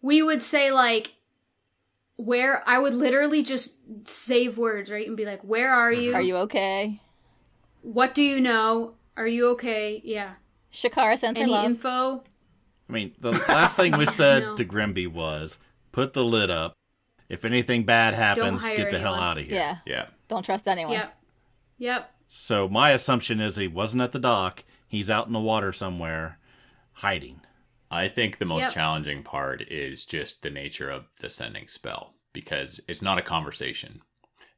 We would say like where I would literally just save words, right? And be like, where are you? are you okay? What do you know? Are you okay? Yeah. Shakara sends her Any love. info? I mean, the last thing we said No. to Grimby was, put the lid up. If anything bad happens, hire get the hell anyone. out of here. Yeah. Yeah. Don't trust anyone. Yep. So my assumption is he wasn't at the dock. He's out in the water somewhere, hiding. I think the most Yep. challenging part is just the nature of the sending spell, because it's not a conversation.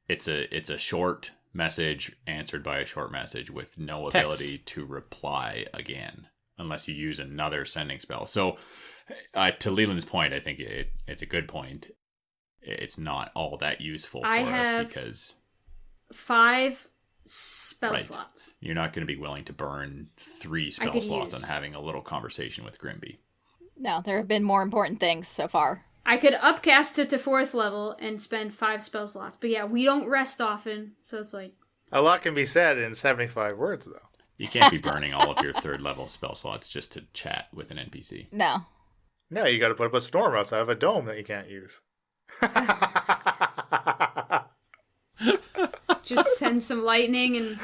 It's a short message answered by a short message with no Text. ability to reply again unless you use another sending spell. So to Leland's point, I think it's a good point. It's not all that useful for I us have because 5 spell right, slots. you're not going to be willing to burn 3 spell could slots use. on having a little conversation with Grimby. No, there have been more important things so far. I could upcast it to 4th level and spend 5 spell slots. But yeah, we don't rest often, so it's like... A lot can be said in 75 words, though. You can't be burning all of your 3rd level spell slots just to chat with an NPC. No. No, you got to put up a storm outside of a dome that you can't use. Just send some lightning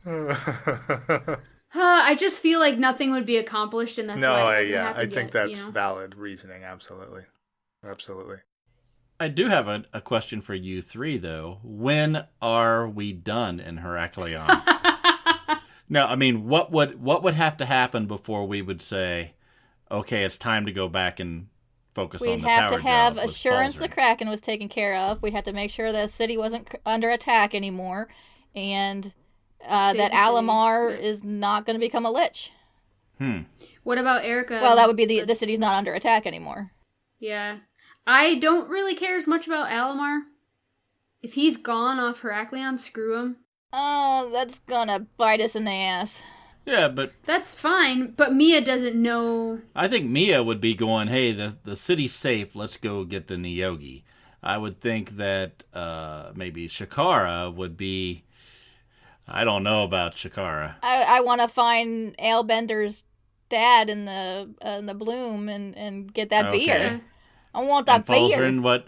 and... I just feel like nothing would be accomplished, and that's No, why it hasn't I happened think yet, that's you know? valid reasoning. Absolutely. Absolutely. I do have a question for you three, though. When are we done in Heraklion? No, I mean, what would have to happen before we would say, okay, it's time to go back and focus on We'd the have tower to have job with assurance the Falzarin? Kraken was taken care of. We'd have to make sure the city wasn't under attack anymore. And Save that the city. Alamar Yeah. is not going to become a lich. What about Erica? Well, that would be the city's not under attack anymore. Yeah. I don't really care as much about Alamar. If he's gone off Heraklion, screw him. Oh, that's gonna bite us in the ass. Yeah, but That's fine, but Mia doesn't know. I think Mia would be going, hey, the city's safe, let's go get the Niyogi. I would think that maybe Shakara would be... I don't know about Shakara. I want to find Ailbender's dad in the bloom and get that Okay. beer. I want that And beer. Falzarin,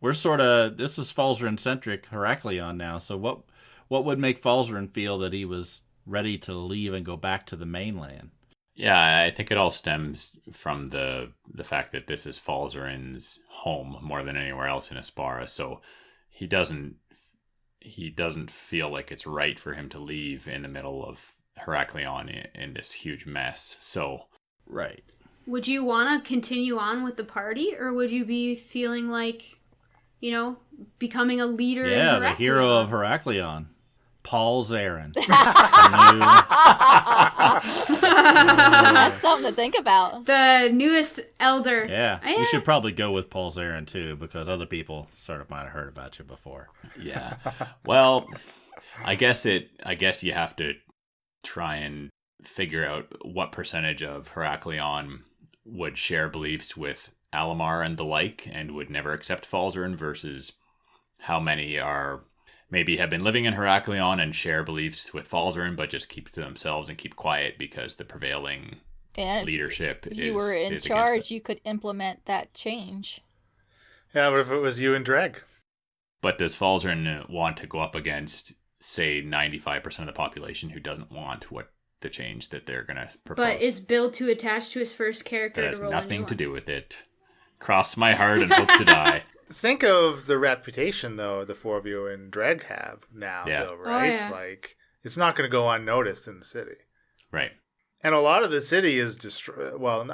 we're sort of... This is Falzarin-centric Heraklion now, so what would make Falzarin feel that he was ready to leave and go back to the mainland? Yeah, I think it all stems from the fact that this is Falzarin's home more than anywhere else in Aspara. So he doesn't feel like it's right for him to leave in the middle of Heraklion in this huge mess. So Right. Would you want to continue on with the party, or would you be feeling like, becoming a leader? Yeah, in the hero Heraklion? of Heraklion, Paul Zarin. That's something to think about. The newest elder. Yeah, Yeah. you should probably go with Paul Zarin too, because other people sort of might have heard about you before. yeah. Well, I guess you have to try and figure out what percentage of Heraklion would share beliefs with Alamar and the like and would never accept Falzarin versus how many are maybe have been living in Heraklion and share beliefs with Falzarin but just keep to themselves and keep quiet because the prevailing And leadership if is you were in is against charge, it. you could implement that change. Yeah, but if it was you and Dreg? But does Falzarin want to go up against, say, 95% of the population who doesn't want what the change that they're going to propose? But is Bill too attached to his first character That to has roll nothing a new to one? do with it. Cross my heart and hope to die. Think of the reputation, though, the four of you and Dreg have now, Yeah. though, right? yeah. Like, it's not going to go unnoticed in the city. Right. And a lot of the city is destroyed. Well,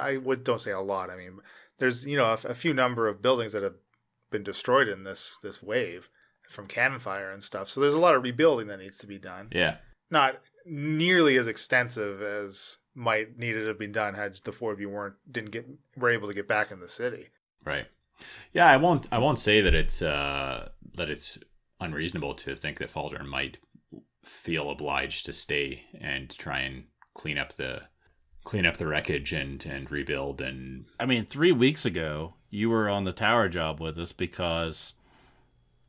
don't say a lot. I mean, there's, a few number of buildings that have been destroyed in this wave from cannon fire and stuff. So there's a lot of rebuilding that needs to be done. Yeah. Not nearly as extensive as might needed to have been done had the four of you were able to get back in the city. Right. Yeah, I won't say that it's unreasonable to think that Falzarin might feel obliged to stay and try and clean up the wreckage and rebuild. And I mean, 3 weeks ago, you were on the tower job with us because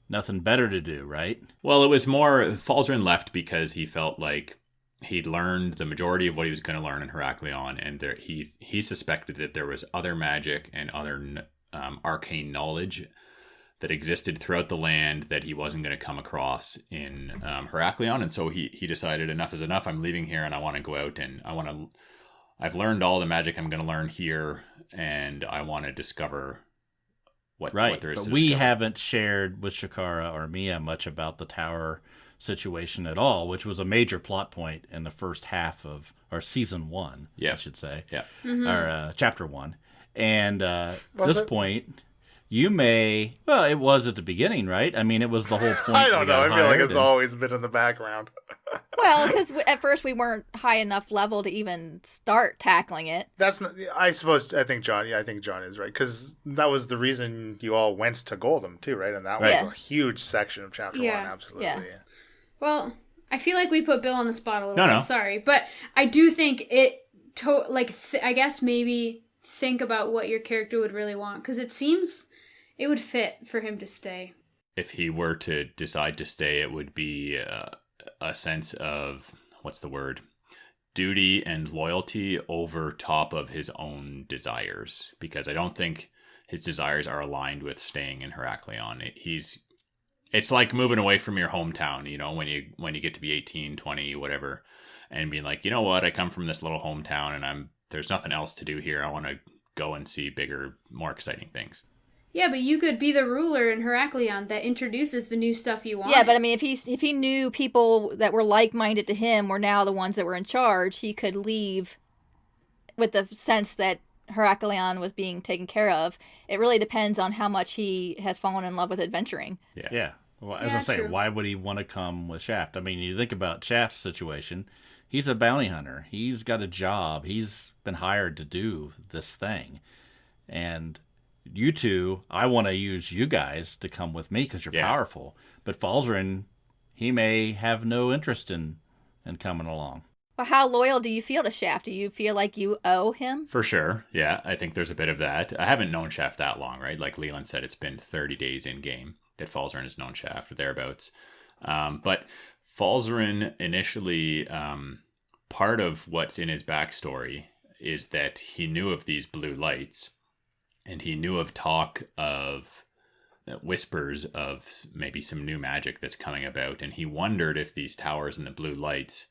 nothing better to do, right? well, it was more Falzarin left because he felt like he'd learned the majority of what he was going to learn in Heraklion, and he suspected that there was other magic and other arcane knowledge that existed throughout the land that he wasn't going to come across in Heraklion, and so he decided enough is enough. I'm leaving here, and I want to go out and I've learned all the magic I'm going to learn here, and I want to discover what there is But to we discover. haven't shared with Shakara or Mia much about the tower situation at all, which was a major plot point in the first half of our season 1, Yeah. I should say, Yeah. or chapter 1. And at Was this it? point, you may, well, it was at the beginning, right? I mean, it was the whole point. I we don't know. got I feel like hired it's and- always been in the background. Well, because at first we weren't high enough level to even start tackling it. That's not, I think John is right, because that was the reason you all went to Goldham too, right? And that was Yeah. a huge section of chapter Yeah. 1, absolutely. Yeah. Well, I feel like we put Bill on the spot a little No, bit. no. Sorry, but I do think I guess maybe think about what your character would really want, because it seems it would fit for him to stay. If he were to decide to stay, it would be a sense of, what's the word, duty and loyalty over top of his own desires, because I don't think his desires are aligned with staying in Heraklion. It's like moving away from your hometown, when you get to be 18, 20, whatever, and being like, you know what, I come from this little hometown and there's nothing else to do here. I want to go and see bigger, more exciting things. Yeah, but you could be the ruler in Heraklion that introduces the new stuff you want. Yeah, but I mean, if he knew people that were like-minded to him were now the ones that were in charge, he could leave with the sense that Heraklion was being taken care of. It really depends on how much he has fallen in love with adventuring. Yeah. Well, as Yeah, I say, true. why would he want to come with Shaft? I mean, you think about Shaft's situation. He's a bounty hunter. He's got a job. He's been hired to do this thing. And you two, I want to use you guys to come with me because you're Yeah. powerful. But Falzarin, he may have no interest in coming along. But how loyal do you feel to Shaft? Do you feel like you owe him? For sure. Yeah, I think there's a bit of that. I haven't known Shaft that long, right? Like Leland said, it's been 30 days in game that Falzarin has known Shaft or thereabouts. But Falzarin initially, part of what's in his backstory is that he knew of these blue lights, and he knew of talk of whispers of maybe some new magic that's coming about, and he wondered if these towers and the blue lights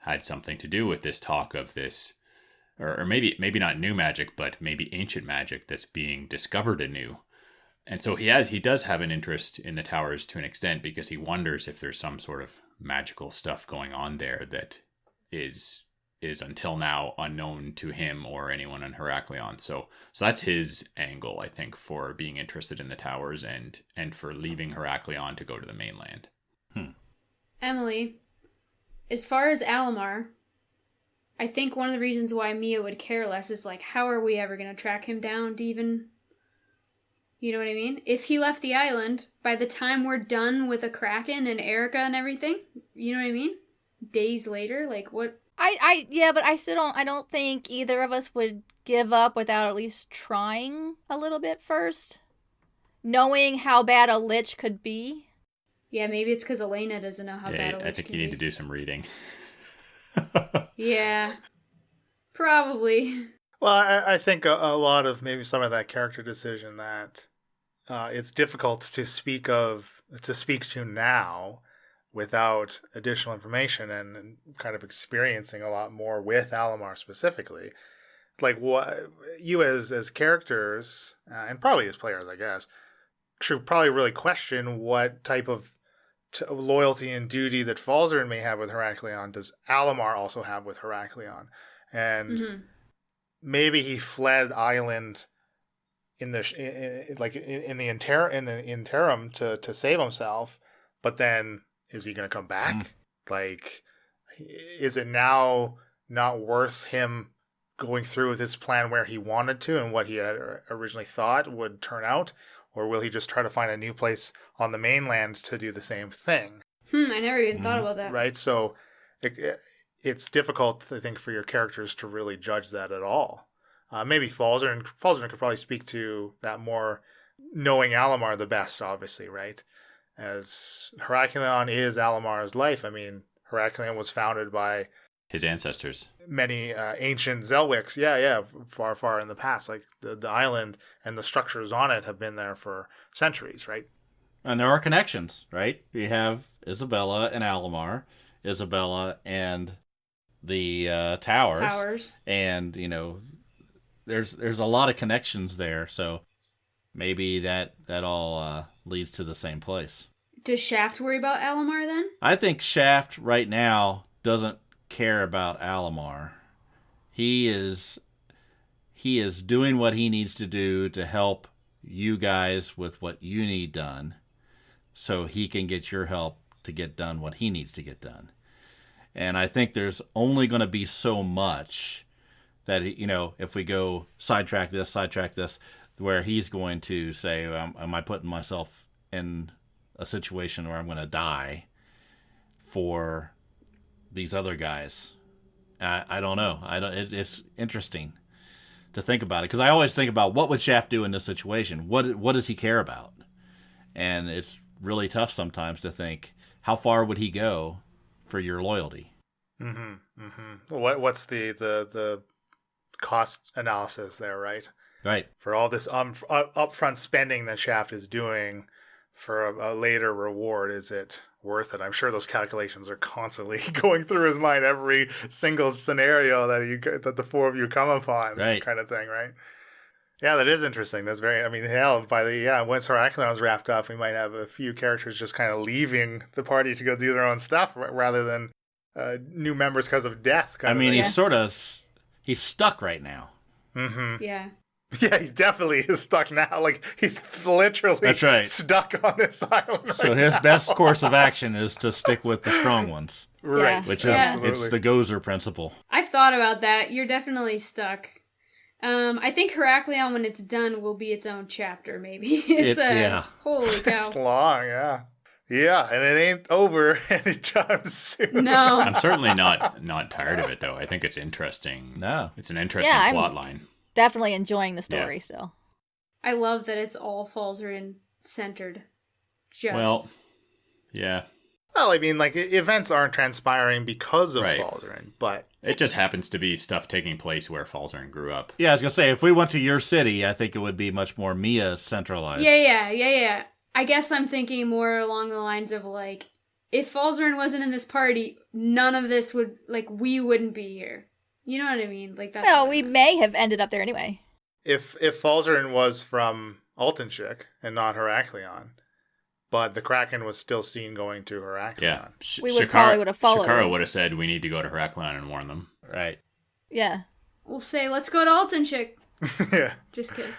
had something to do with this talk of this or maybe not new magic, but maybe ancient magic that's being discovered anew. And so he does have an interest in the towers to an extent, because he wonders if there's some sort of magical stuff going on there that is until now unknown to him or anyone on Heraklion. So that's his angle, I think, for being interested in the towers and for leaving Heraklion to go to the mainland. Emily, as far as Alamar, I think one of the reasons why Mia would care less is, like, how are we ever going to track him down to even... You know what I mean? If he left the island, by the time we're done with the Kraken and Erica and everything, you know what I mean? Days later, like, what... Yeah, but I don't think either of us would give up without at least trying a little bit first. Knowing how bad a lich could be. Yeah, maybe it's because Elena doesn't know how bad a lich can be. I think you need to do some reading. Yeah. Probably. Well, I think a lot of maybe some of that character decision that it's difficult to speak to now without additional information and kind of experiencing a lot more with Alamar specifically. Like, what you as characters and probably as players, I guess, should probably really question what type of loyalty and duty that Falzarin may have with Heraklion does Alamar also have with Heraklion, and maybe he fled island in the interim to save himself, but then is he going to come back? Like, is it now not worth him going through with his plan where he wanted to and what he had originally thought would turn out? Or will he just try to find a new place on the mainland to do the same thing? I never even thought about that. Right? So it's difficult, I think, for your characters to really judge that at all. Maybe Falzarin could probably speak to that more, knowing Alamar the best, obviously, right? As Heraklion is Alamar's life. I mean, Heraklion was founded by his ancestors, many ancient Zelwiks. Yeah, far in the past. Like the island and the structures on it have been there for centuries, right? And there are connections, right? We have Isabella and Alamar, Isabella and the towers, and there's a lot of connections there. So maybe that all leads to the same place. Does Shaft worry about Alamar then? I think Shaft right now doesn't care about Alamar. He is doing what he needs to do to help you guys with what you need done, so he can get your help to get done what he needs to get done. And I think there's only going to be so much that, if we go sidetrack this, where he's going to say, am I putting myself in a situation where I'm going to die for these other guys? I don't know. It's interesting to think about it, because I always think about what would Shaft do in this situation. What does he care about? And it's really tough sometimes to think, how far would he go for your loyalty? What's the cost analysis there, right? Right. For all this upfront spending that Shaft is doing for a later reward, is it worth it? I'm sure those calculations are constantly going through his mind, every single scenario that the four of you come upon, right? Kind of thing, right? Yeah, that is interesting. That's very. I mean, hell, once Heraklion's wrapped up, we might have a few characters just kind of leaving the party to go do their own stuff rather than new members because of death. He's stuck right now. Yeah. Yeah, he definitely is stuck now. Like, he's literally stuck on this island. So his best course of action is to stick with the strong ones. Right. Yeah. Which is, it's the Gozer principle. I've thought about that. You're definitely stuck. I think Heraklion, when it's done, will be its own chapter, maybe. Holy cow. It's long, yeah. Yeah, and it ain't over anytime soon. No. I'm certainly not tired of it, though. I think it's interesting. No. It's an interesting plot line. Definitely enjoying the story still. I love that it's all Falzarin centered. Well, yeah. Well, I mean, like, events aren't transpiring because of Falzarin, but it just happens to be stuff taking place where Falzarin grew up. Yeah, I was going to say, if we went to your city, I think it would be much more Mia centralized. Yeah. I guess I'm thinking more along the lines of, like, if Falzarin wasn't in this party, none of this would, like, we wouldn't be here. You know what I mean? Like that's. Well, what I we meant. may have ended up there anyway. If Falzarin was from Altenshik and not Heraklion, but the Kraken was still seen going to Heraklion. Yeah. Probably would have followed Shakara it. would have said, we need to go to Heraklion and warn them. Right. Yeah. We'll say, let's go to Altenshik. Yeah. Just kidding.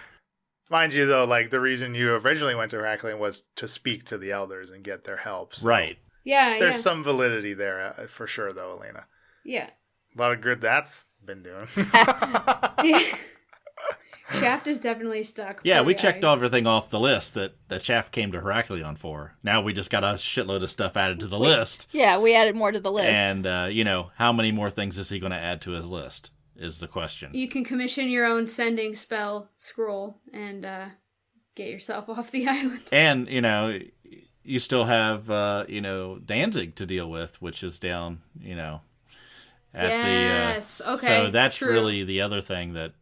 Mind you, though, like the reason you originally went to Heraklion was to speak to the elders and get their help. So Right. Yeah, There's some validity there for sure, though, Elena. yeah. A lot of good that's been doing. Yeah. Shaft is definitely stuck. Yeah, Poor we guy. checked everything off the list that Shaft came to Heraklion for. Now we just got a shitload of stuff added to the list. Yeah, we added more to the list. And, how many more things is he going to add to his list is the question. You can commission your own sending spell scroll and get yourself off the island. And, you still have, Danzig to deal with, which is down, at Yes, the... okay, So that's true. really the other thing that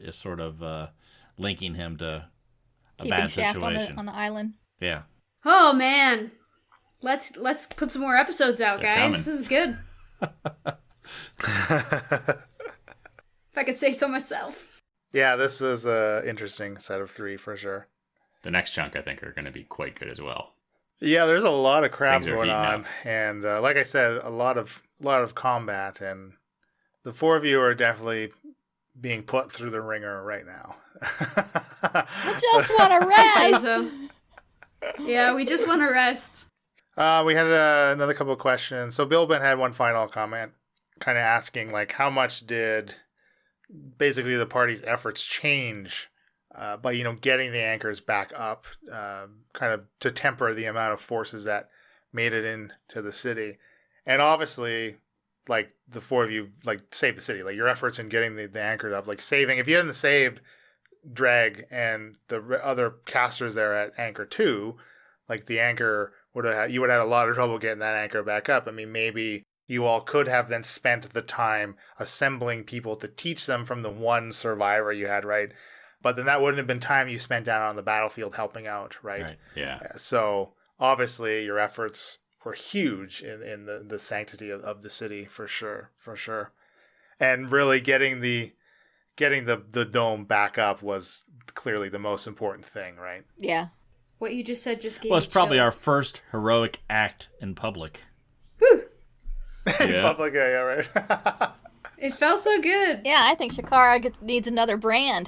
is sort of linking him to a Keeping bad Shaft situation. on the island. Yeah. Oh man, let's put some more episodes out, They're guys. coming. This is good. If I could say so myself. Yeah, this is an interesting set of 3 for sure. The next chunk, I think, are going to be quite good as well. Yeah, there's a lot of crap Things are going heating on, up. and like I said, a lot of combat, and the 4 of you are definitely being put through the ringer right now. I just want to Say rest. so. Yeah, we just want to rest. We had another couple of questions. So Bilben had one final comment, kind of asking like, how much did basically the party's efforts change by getting the anchors back up, kind of to temper the amount of forces that made it into the city, and obviously, like the 4 of you, like saved the city. Like your efforts in getting the anchors up, like saving. If you hadn't saved Dreg and the other casters there at Anchor 2, like the anchor you would have had a lot of trouble getting that anchor back up. I mean, maybe you all could have then spent the time assembling people to teach them from the one survivor you had, right? But then that wouldn't have been time you spent down on the battlefield helping out, right? Right. Yeah. So obviously your efforts were huge in the sanctity of the city, for sure. And really getting the dome back up was clearly the most important thing, right? Yeah. What you just said just gave Well, me it's probably our chills. first heroic act in public. Yeah. Public, yeah, right. It felt so good. Yeah, I think Shakara needs another brand.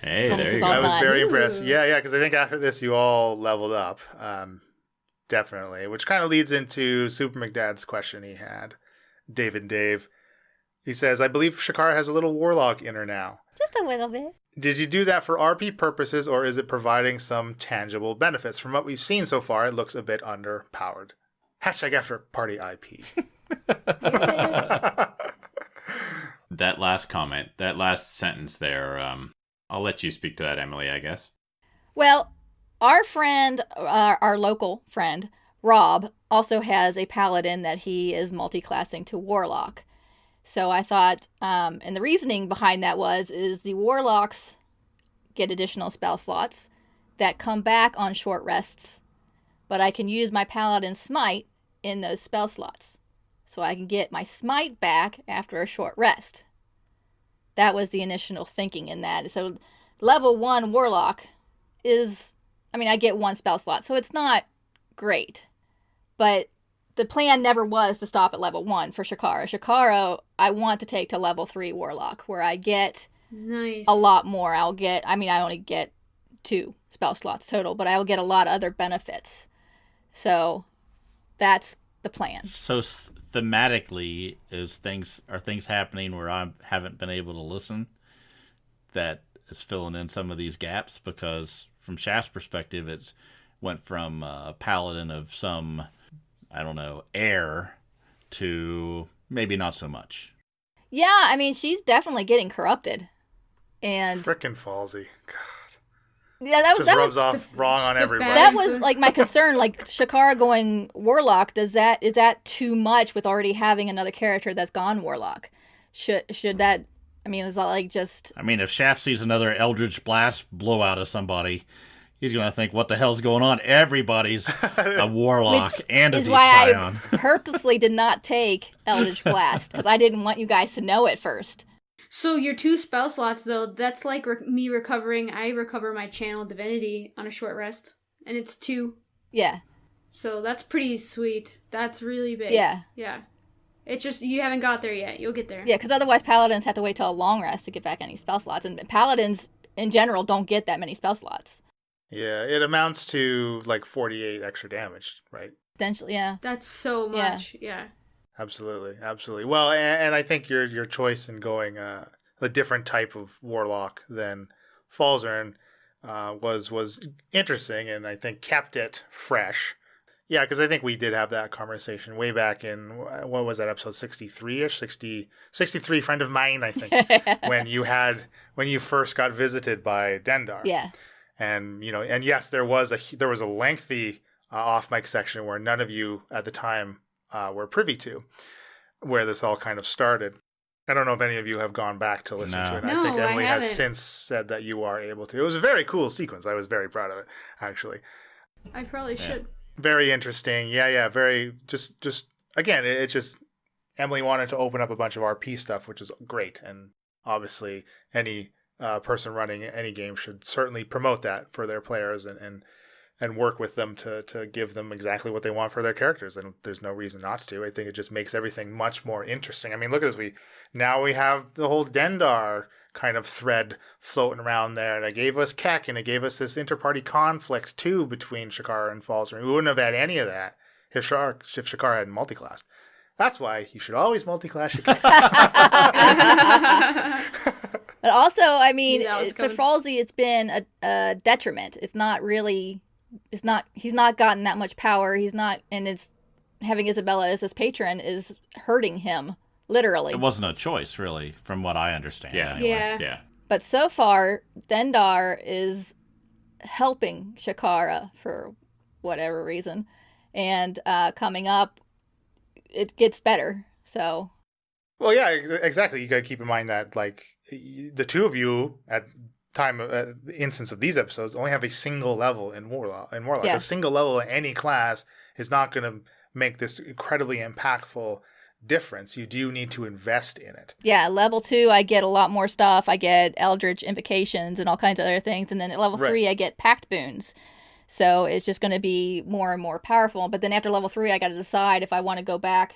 Hey, When this there is you all I go. was done. very Ooh. impressed. Yeah, because I think after this you all leveled up, definitely. Which kind of leads into Super McDad's question he had, Dave. He says, I believe Shakara has a little warlock in her now. Just a little bit. Did you do that for RP purposes, or is it providing some tangible benefits? From what we've seen so far, it looks a bit underpowered. Hashtag after party IP. That last comment, that last sentence there, I'll let you speak to that, Emily, I guess. Well, our friend, our local friend, Rob, also has a paladin that he is multi-classing to warlock. So I thought, and the reasoning behind that is the warlocks get additional spell slots that come back on short rests, but I can use my paladin smite in those spell slots. So I can get my smite back after a short rest. That was the initial thinking in that. So level 1 warlock is, I get 1 spell slot, so it's not great. But the plan never was to stop at level 1 for Shakara. Shakara, I want to take to level 3 warlock, where I get Nice. a lot more. I only get 2 spell slots total, but I will get a lot of other benefits. So that's the plan. So thematically, are things happening where I haven't been able to listen that is filling in some of these gaps? Because from Shaft's perspective, it's went from a paladin of some, I don't know, air to maybe not so much. Yeah, she's definitely getting corrupted. And Frickin' Falsey. God. yeah, that was Just rubs off wrong on the everybody. that was like my concern. Like Shakara going warlock, is that too much with already having another character that's gone warlock? Should that? Is that like just? If Shaft sees another Eldritch Blast blow out of somebody, He's going to think, what the hell's going on? Everybody's a warlock Which and a is deep why scion. I purposely did not take Eldritch Blast, because I didn't want you guys to know it first. So your 2 spell slots, though, that's like me recovering. I recover my channel divinity on a short rest, and it's 2. Yeah. So that's pretty sweet. That's really big. Yeah. Yeah. It's just, you haven't got there yet. You'll get there. Yeah, because otherwise paladins have to wait till a long rest to get back any spell slots, and paladins in general don't get that many spell slots. Yeah, it amounts to like 48 extra damage, right? Potentially, yeah. That's so much. Yeah. Absolutely, absolutely. Well, and I think your choice in going a different type of warlock than Falzern was interesting, and I think kept it fresh. Yeah, because I think we did have that conversation way back in, what was that, episode 63-ish? 63, friend of mine, I think, when you first got visited by Dendar. Yeah. And, and yes, there was a lengthy off mic section where none of you at the time were privy to, where this all kind of started. I don't know if any of you have gone back to listen to it. No, I think Emily I has haven't. since said that you are able to. It was a very cool sequence. I was very proud of it, actually. I probably should. Very interesting. Yeah. Very just again, it's just Emily wanted to open up a bunch of RP stuff, which is great. And obviously any person running any game should certainly promote that for their players and work with them to give them exactly what they want for their characters. And there's no reason not to. I think it just makes everything much more interesting. I mean, look at this. Now we have the whole Dendar kind of thread floating around there. And it gave us Keck, and it gave us this inter-party conflict too between Shakara and Falzern. We wouldn't have had any of that if Shakara hadn't multiclassed. That's why you should always multiclass Shakara. But also, I mean, That was for coming. Falsey, it's been a detriment. He's not gotten that much power. He's not, and it's having Isabella as his patron is hurting him, literally. It wasn't a choice, really, from what I understand. Yeah. Anyway. Yeah. But so far, Dendar is helping Shakara for whatever reason. And coming up, it gets better. So, Well, yeah, exactly. You got to keep in mind that, like, the two of you at the instance of these episodes only have a single level in Warlock. Yes. A single level in any class is not going to make this incredibly impactful difference. You do need to invest in it. yeah, level 2, I get a lot more stuff. I get Eldritch Invocations and all kinds of other things. And then at level 3, I get Pact Boons. So it's just going to be more and more powerful. But then after level 3, I got to decide if I want to go back,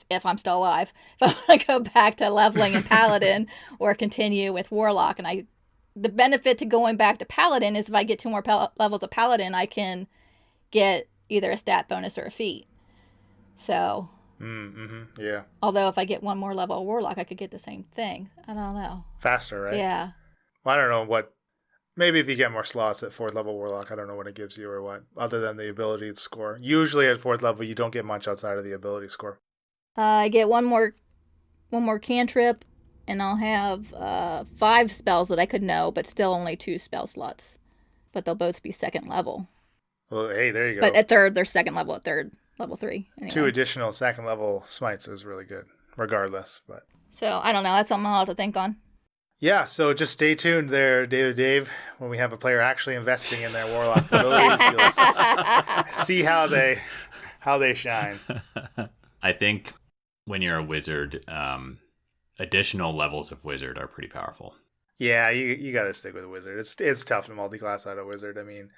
if I'm still alive, if I want to go back to leveling in Paladin or continue with Warlock. And the benefit to going back to Paladin is if I get 2 more levels of Paladin, I can get either a stat bonus or a feat. So, Yeah. although if I get 1 more level of Warlock, I could get the same thing. I don't know. Faster, right? Yeah. Well, I don't know what. Maybe if you get more slots at 4th level Warlock, I don't know what it gives you or what, other than the ability score. Usually at 4th level, you don't get much outside of the ability score. I get one more cantrip, and I'll have 5 spells that I could know, but still only 2 spell slots. But they'll both be 2nd level. Well, hey, there you go. But at 3rd, they're 2nd level. At 3rd, level 3. Anyway. 2 additional 2nd level smites is really good, regardless. But So I don't know. That's something I'll have to think on. yeah, so just stay tuned there, Dave. When we have a player actually investing in their Warlock abilities, you'll see how they shine. I think when you're a wizard, additional levels of wizard are pretty powerful. Yeah, you got to stick with Wizard. It's tough to multi-class out of Wizard. I mean,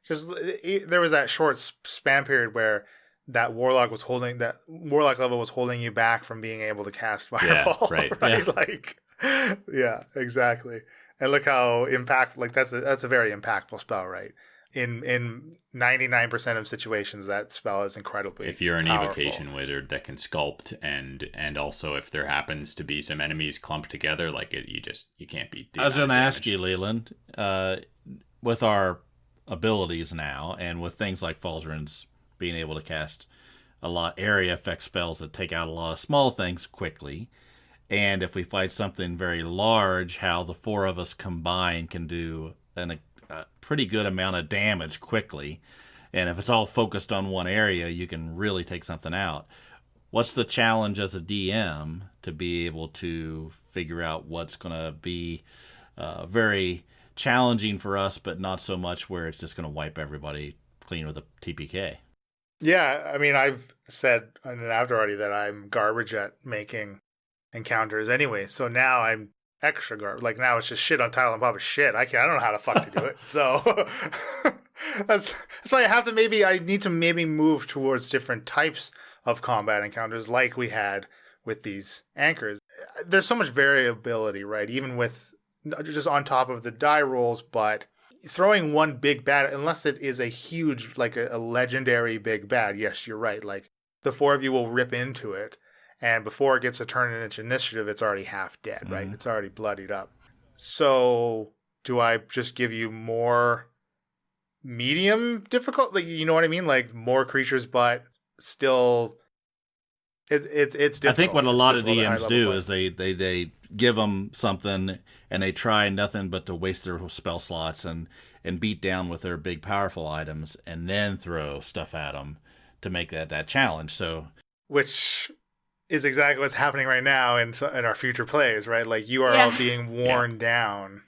there was that short span period where that Warlock level was holding you back from being able to cast Fireball. Yeah, right. Right? Yeah. Like, yeah, exactly. And look how impactful. Like that's a very impactful spell, right? In 99% of situations, that spell is incredibly. If you're an powerful. evocation wizard that can sculpt, and also if there happens to be some enemies clumped together, like you can't beat. I was going to ask you, Leland, with our abilities now, and with things like Falzern's being able to cast a lot area effect spells that take out a lot of small things quickly, and if we fight something very large, how the 4 of us combined can do a pretty good amount of damage quickly. And if it's all focused on one area, you can really take something out. What's the challenge as a DM to be able to figure out what's going to be very challenging for us, but not so much where it's just going to wipe everybody clean with a TPK. Yeah, I mean, I've said in an after already that I'm garbage at making encounters anyway. So now I'm extra garbage. Like now it's just shit on Tile and Papa shit. I don't know how the fuck to do it. So that's why I need to maybe move towards different types of combat encounters like we had with these anchors. There's so much variability, right? Even with just on top of the die rolls, but throwing one big bad, unless it is a huge, like a legendary big bad, yes, you're right. Like the four of you will rip into it, and before it gets a turn in its initiative, it's already half dead, right? It's already bloodied up. So do I just give you more medium difficult? Like, you know what I mean? Like more creatures, but still, it's difficult. I think what a lot of DMs do play. is they give them something and they try nothing but to waste their spell slots and beat down with their big powerful items and then throw stuff at them to make that challenge. So, which is exactly what's happening right now in our future plays, right? Like you are all being worn down.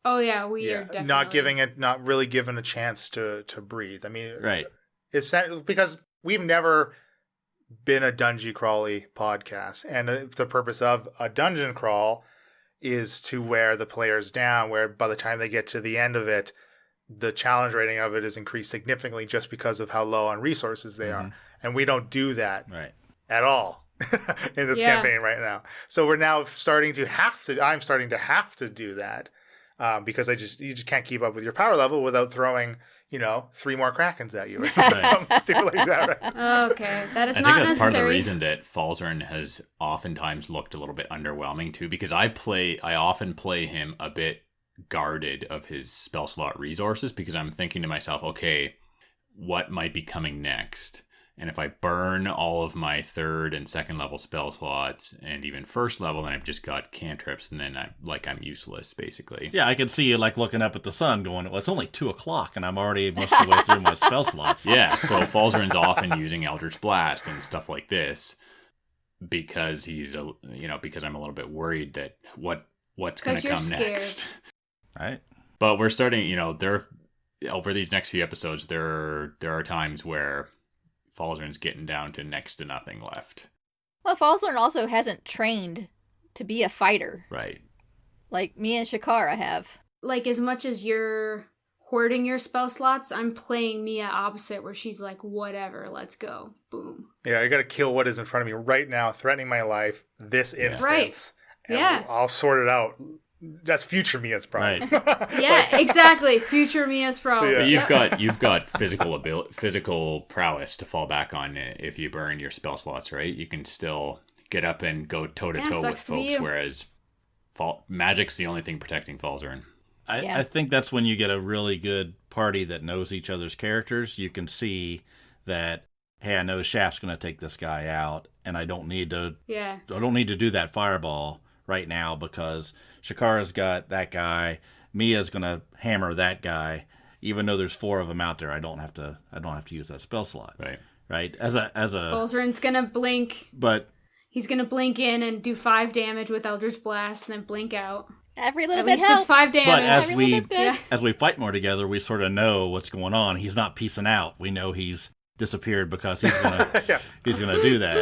Oh yeah, we are definitely not really given a chance to breathe. I mean, right. It's because we've never been a dungeon crawly podcast, and the purpose of a dungeon crawl is to wear the players down, where by the time they get to the end of it, the challenge rating of it is increased significantly just because of how low on resources they are. And we don't do that at all in this campaign right now. So we're now I'm starting to have to do that because you just can't keep up with your power level without throwing 3 more Krakens at you or something stupid like that. Right? Okay, that is I not think that's necessary. part of the reason that Falzern has oftentimes looked a little bit underwhelming too, because I often play him a bit guarded of his spell slot resources because I'm thinking to myself, okay, what might be coming next? And if I burn all of my 3rd and 2nd level spell slots and even 1st level, then I've just got cantrips, and then I'm useless, basically. Yeah, I could see you like looking up at the sun going, well, it's only 2:00 and I'm already most of the way through my spell slots. Yeah, so Falzern's often using Eldritch Blast and stuff like this because because I'm a little bit worried that what's going to come next. Right. But we're starting, over these next few episodes, there are times where Falzern's getting down to next to nothing left. Well, Falzern also hasn't trained to be a fighter. Right. Like me and Shakara have. Like, as much as you're hoarding your spell slots, I'm playing Mia opposite, where she's like, whatever, let's go. Boom. Yeah, I got to kill what is in front of me right now, threatening my life, this instance. Right. And I'll sort it out. That's future Mia's problem. Right. Yeah, exactly. Future Mia's problem. Yeah. But you've got physical prowess to fall back on if you burn your spell slots, right? You can still get up and go toe to toe with folks, whereas magic's the only thing protecting Falzern. I think that's when you get a really good party that knows each other's characters. You can see that, hey, I know Shaft's going to take this guy out, and I don't need to do that fireball right now because Shakara's got that guy. Mia's going to hammer that guy. Even though there's 4 of them out there, I don't have to use that spell slot. Right. As a Falzern's going to blink. But he's going to blink in and do 5 damage with Eldritch Blast and then blink out. Every little At bit least helps. it's 5 damage. But as we fight more together, we sort of know what's going on. He's not piecing out. We know he's disappeared because he's gonna he's gonna do that.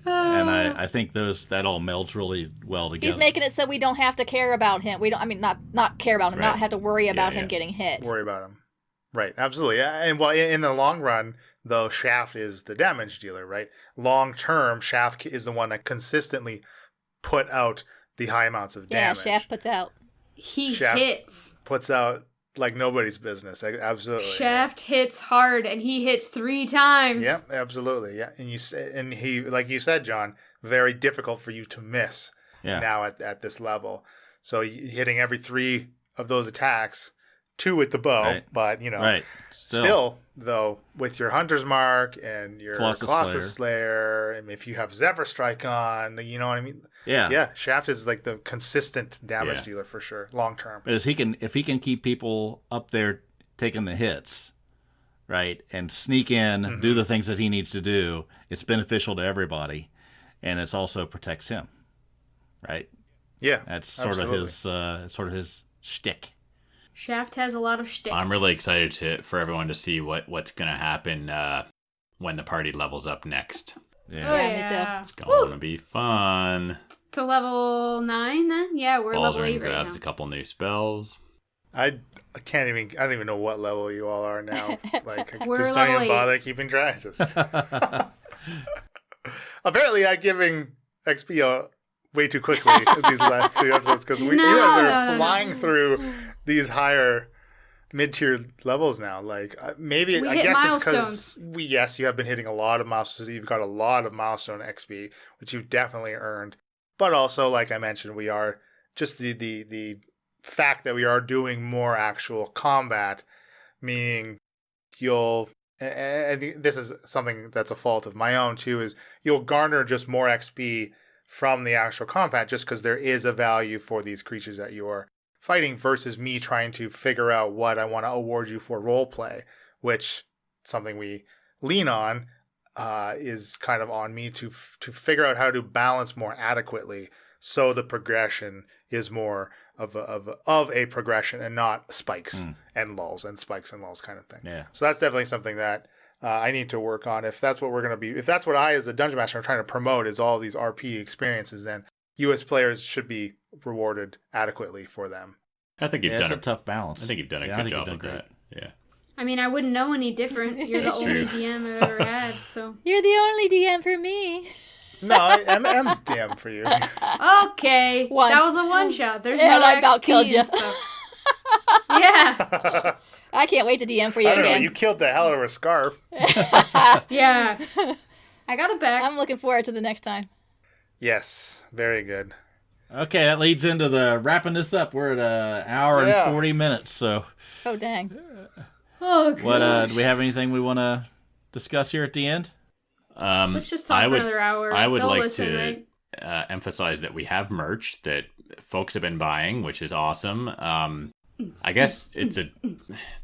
And I think that all melds really well together. He's making it so we don't have to care about him. We don't. I mean, not care about him. Not have to worry about him getting hit. Worry about him. Right. Absolutely. And well, in the long run, though, Shaft is the damage dealer. Right. Long term, Shaft is the one that consistently put out the high amounts of damage. Yeah, Shaft puts out. Shaft hits. Puts out like nobody's business. Absolutely. Shaft hits hard, and he hits 3 times. Yeah, absolutely. Yeah, and he, like you said, John, very difficult for you to miss now at this level. So hitting every 3 of those attacks, 2 with the bow, but still though with your Hunter's Mark and your Colossus Slayer, and if you have Zephyr Strike on, you know what I mean. Yeah. Shaft is like the consistent damage dealer for sure, long term. But if he can keep people up there taking the hits, right, and sneak in, do the things that he needs to do, it's beneficial to everybody, and it also protects him, right? Yeah, that's sort of his shtick. Shaft has a lot of shtick. I'm really excited for everyone to see what's going to happen when the party levels up next. Yeah. Oh, Yeah, me yeah. It's going to be fun. To level 9 then? Yeah, we're level 8 right grabs now. a couple new spells. I don't even know what level you all are now. Like, I We're just don't level even 8. bother keeping track. Apparently, I'm giving XP way too quickly in these last few episodes because you guys are flying through these higher mid-tier levels now. Like maybe We I hit guess milestones. it's because you have been hitting a lot of milestones. You've got a lot of milestone XP, which you've definitely earned. But also, like I mentioned, we are just the fact that we are doing more actual combat, meaning I think this is something that's a fault of my own too, is you'll garner just more XP from the actual combat just because there is a value for these creatures that you are fighting versus me trying to figure out what I want to award you for role play, which something we lean on is kind of on me to figure out how to balance more adequately so the progression is more of a progression and not spikes and lulls and spikes and lulls kind of thing. Yeah. So that's definitely something that I need to work on. If that's what we're going to be, if that's what I as a dungeon master am trying to promote is all these RP experiences, then US players should be rewarded adequately for them. I think you've It's done a tough balance. I think you've done a I good think job you've of done that. Yeah. I mean, I wouldn't know any different. You're the That's only true. DM I've ever had, so. You're the only DM for me. No, MM's DM for you. Okay. Once. That was a one-shot. There's And no I about XP killed and you. stuff. Yeah. I can't wait to DM for you I don't know. again. You killed the hell out of a scarf. Yeah. I got it back. I'm looking forward to the next time. Yes, very good. Okay, that leads into the wrapping this up. We're at an hour Yeah. and 40 minutes. So, Oh, dang. Oh, God. what do we have anything we want to discuss here at the end? Let's just talk for another hour. I would They'll like listen, to right? emphasize that we have merch that folks have been buying, which is awesome. I guess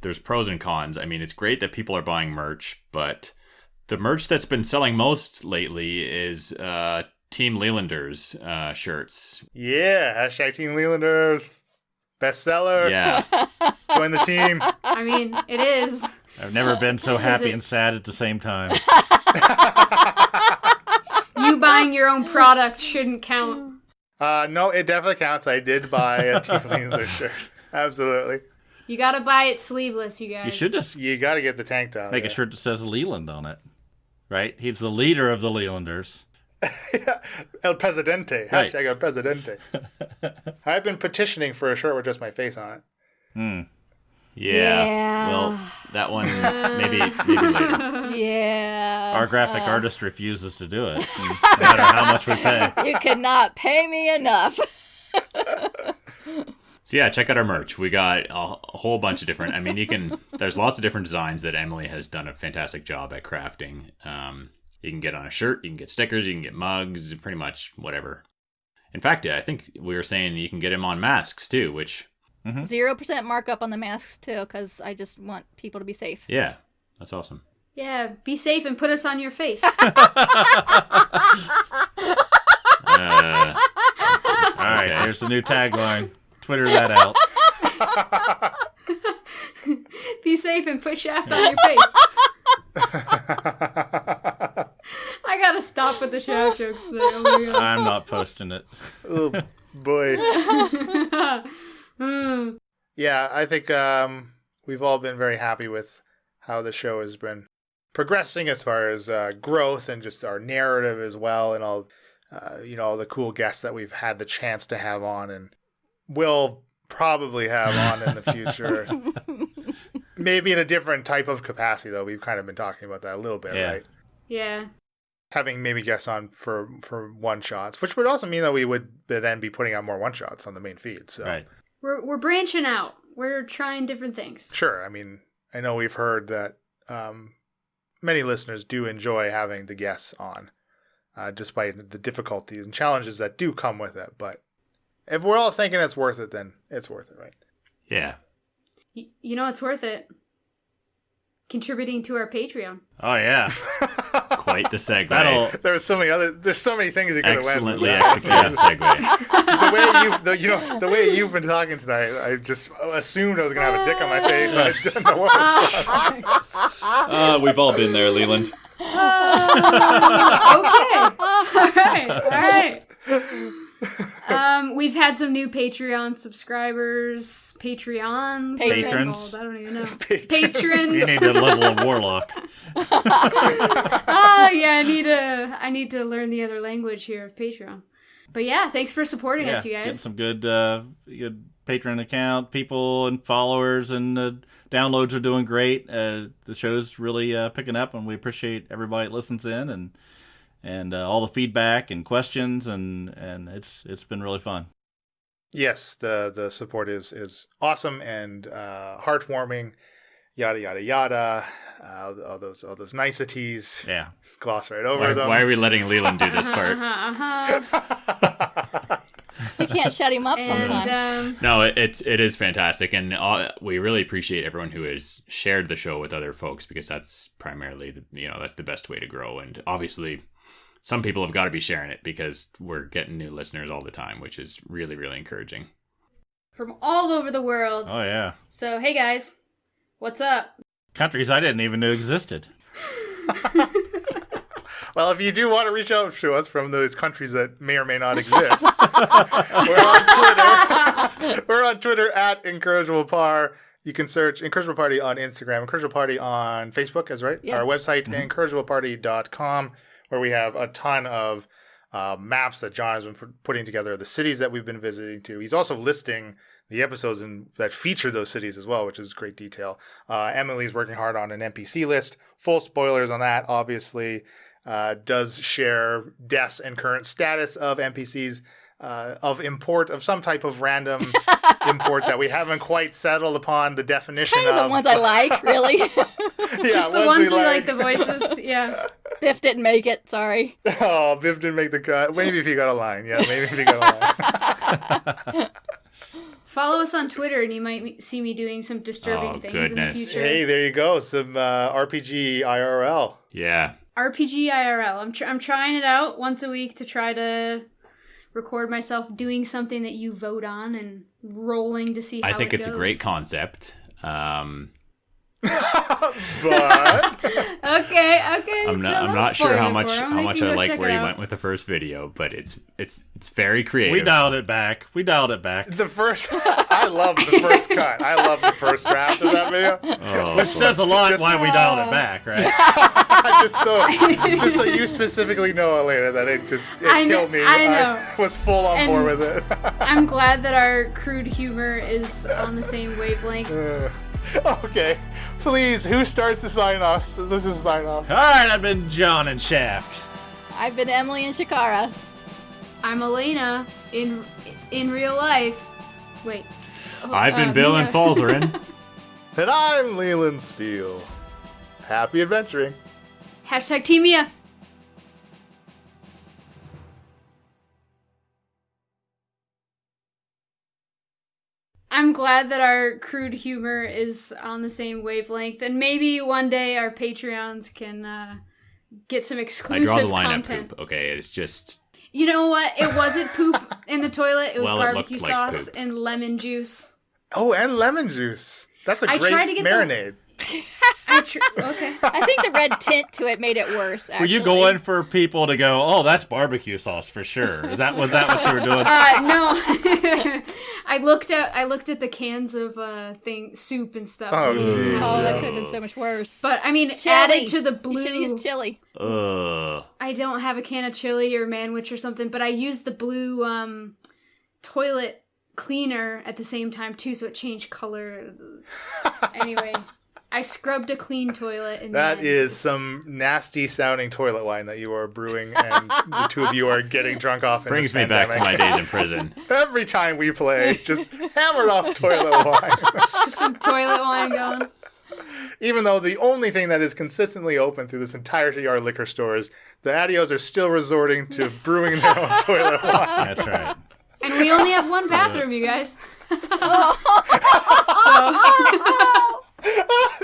there's pros and cons. I mean, it's great that people are buying merch, but the merch that's been selling most lately is Team Lelanders shirts. Yeah, hashtag Team Lelanders. Bestseller. Yeah. Join the team. I mean, it is. I've never been so happy it- and sad at the same time. You buying your own product shouldn't count. No, it definitely counts. I did buy a Team Lelanders shirt. Absolutely. You gotta buy it sleeveless, you guys. You should just You got to get the tank top. make a shirt that says Leland on it. Right? He's the leader of the Lelanders. El Presidente. Right. Hashtag El Presidente. I've been petitioning for a shirt with just my face on it. Yeah. Well, that one maybe later. Yeah. Our graphic artist refuses to do it, no matter how much we pay. You cannot pay me enough. So yeah, check out our merch. We got a whole bunch of different. I mean, there's lots of different designs that Emily has done a fantastic job at crafting. You can get on a shirt, you can get stickers, you can get mugs, pretty much whatever. In fact, I think we were saying you can get them on masks too, which 0% markup on the masks, too, because I just want people to be safe. yeah, that's awesome. Yeah, be safe and put us on your face. All right, Okay. there's the new tagline. Twitter that out. Be safe and put Shaft on your face. I gotta stop with the Shaft jokes today. Oh my god. I'm not posting it. Oh, boy. Yeah, I think we've all been very happy with how the show has been progressing as far as growth and just our narrative as well, and all all the cool guests that we've had the chance to have on and will probably have on in the future. Maybe in a different type of capacity, though. We've kind of been talking about that a little bit, Yeah. right? Yeah. Having maybe guests on for one shots, which would also mean that we would then be putting out more one shots on the main feed. So Right. We're branching out. We're trying different things. sure. I mean, I know we've heard that many listeners do enjoy having the guests on, despite the difficulties and challenges that do come with it. But if we're all thinking it's worth it, then it's worth it, right? Yeah. You know it's worth it. Contributing to our Patreon. Oh, yeah. Quite the segue. There's so many things you could have went with. Excellently executed segue. The way you've been talking tonight, I just assumed I was gonna have a dick on my face. I didn't know what was happening. We've all been there, Leland. Okay. All right. We've had some new Patreon subscribers. Patrons. Patrons. I don't even know. Patrons. You need to level a warlock. Yeah, I need to learn the other language here of Patreon. But yeah, thanks for supporting us, you guys. Getting some good Patreon account people and followers, and downloads are doing great. The show's really picking up, and we appreciate everybody that listens in and all the feedback and questions, and it's been really fun. Yes, the support is awesome and heartwarming. Yada yada yada. All those niceties. Yeah. Gloss right over them. Why are we letting Leland do this part? You can't shut him up sometimes. No, it is fantastic, and we really appreciate everyone who has shared the show with other folks, because that's primarily that's the best way to grow. And obviously, some people have got to be sharing it, because we're getting new listeners all the time, which is really, really encouraging. From all over the world. Oh yeah. So hey guys, what's up? Countries I didn't even know existed. Well, if you do want to reach out to us from those countries that may or may not exist, we're on Twitter at IncorrigiblePar. You can search Incorrigible Party on Instagram, Incorrigible Party on Facebook, is right. Yeah. Our website, incorrigibleparty.com, where we have a ton of maps that John has been putting together of the cities that we've been visiting to. He's also listing the episodes that feature those cities as well, which is great detail. Emily's working hard on an NPC list. Full spoilers on that, obviously. Does share deaths and current status of NPCs of import, of some type of random import that we haven't quite settled upon the definition Kind of the ones I like, really. Just the ones we like the voices. Yeah. Biff didn't make it, sorry. Oh, Biff didn't make the cut. Maybe if he got a line. Yeah, maybe if he got a line. Follow us on Twitter, and you might see me doing some disturbing things in the future. Hey, there you go. Some RPG IRL. Yeah. RPG IRL. I'm trying it out once a week to try to record myself doing something that you vote on and rolling to see how it goes. I think it's a great concept. But okay. I'm not sure how much I like where you went with the first video, but it's very creative. We dialed it back. I love the first cut. I love the first draft of that video. Which says a lot why we dialed it back, right? just so you specifically know, Elena, that it killed me. I know. I was full on board with it. I'm glad that our crude humor is on the same wavelength. Okay, please, who starts the sign off? This is a sign off. All right, I've been John and Shaft. I've been Emily and Shakara. I'm Elena in real life. Wait. I've been Bill and Falzarin. And I'm Leland Steele. Happy adventuring. Hashtag Team Mia. I'm glad that our crude humor is on the same wavelength, and maybe one day our Patreons can get some exclusive I draw the line content. at poop. Okay, it's just... You know what? It wasn't poop in the toilet. It was Well, it looked barbecue like sauce poop. and lemon juice. Oh, and lemon juice. That's a I great tried to get the- marinade. Okay. I think the red tint to it made it worse, actually. Were you going for people to go, oh, that's barbecue sauce for sure? Was that what you were doing? No. I looked at the cans of soup and stuff. Oh, jeez. Oh, that could have been so much worse. But I mean, Chili. added to the You blue. should have used chili. Ugh. I don't have a can of chili or manwich or something, but I used the blue toilet cleaner at the same time too, so it changed color. Anyway, I scrubbed a clean toilet. And That then is some nasty sounding toilet wine that you are brewing, and the two of you are getting drunk off. Brings me back to my days in prison. Every time we play, just hammered off toilet wine. Get some toilet wine going. Even though the only thing that is consistently open through this entire our liquor stores, the Adios are still resorting to brewing their own toilet wine. That's right. And we only have one bathroom, you guys.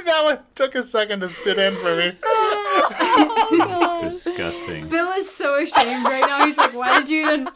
That one took a second to sit in for me. That's disgusting. Bill is so ashamed right now. He's like, why did you even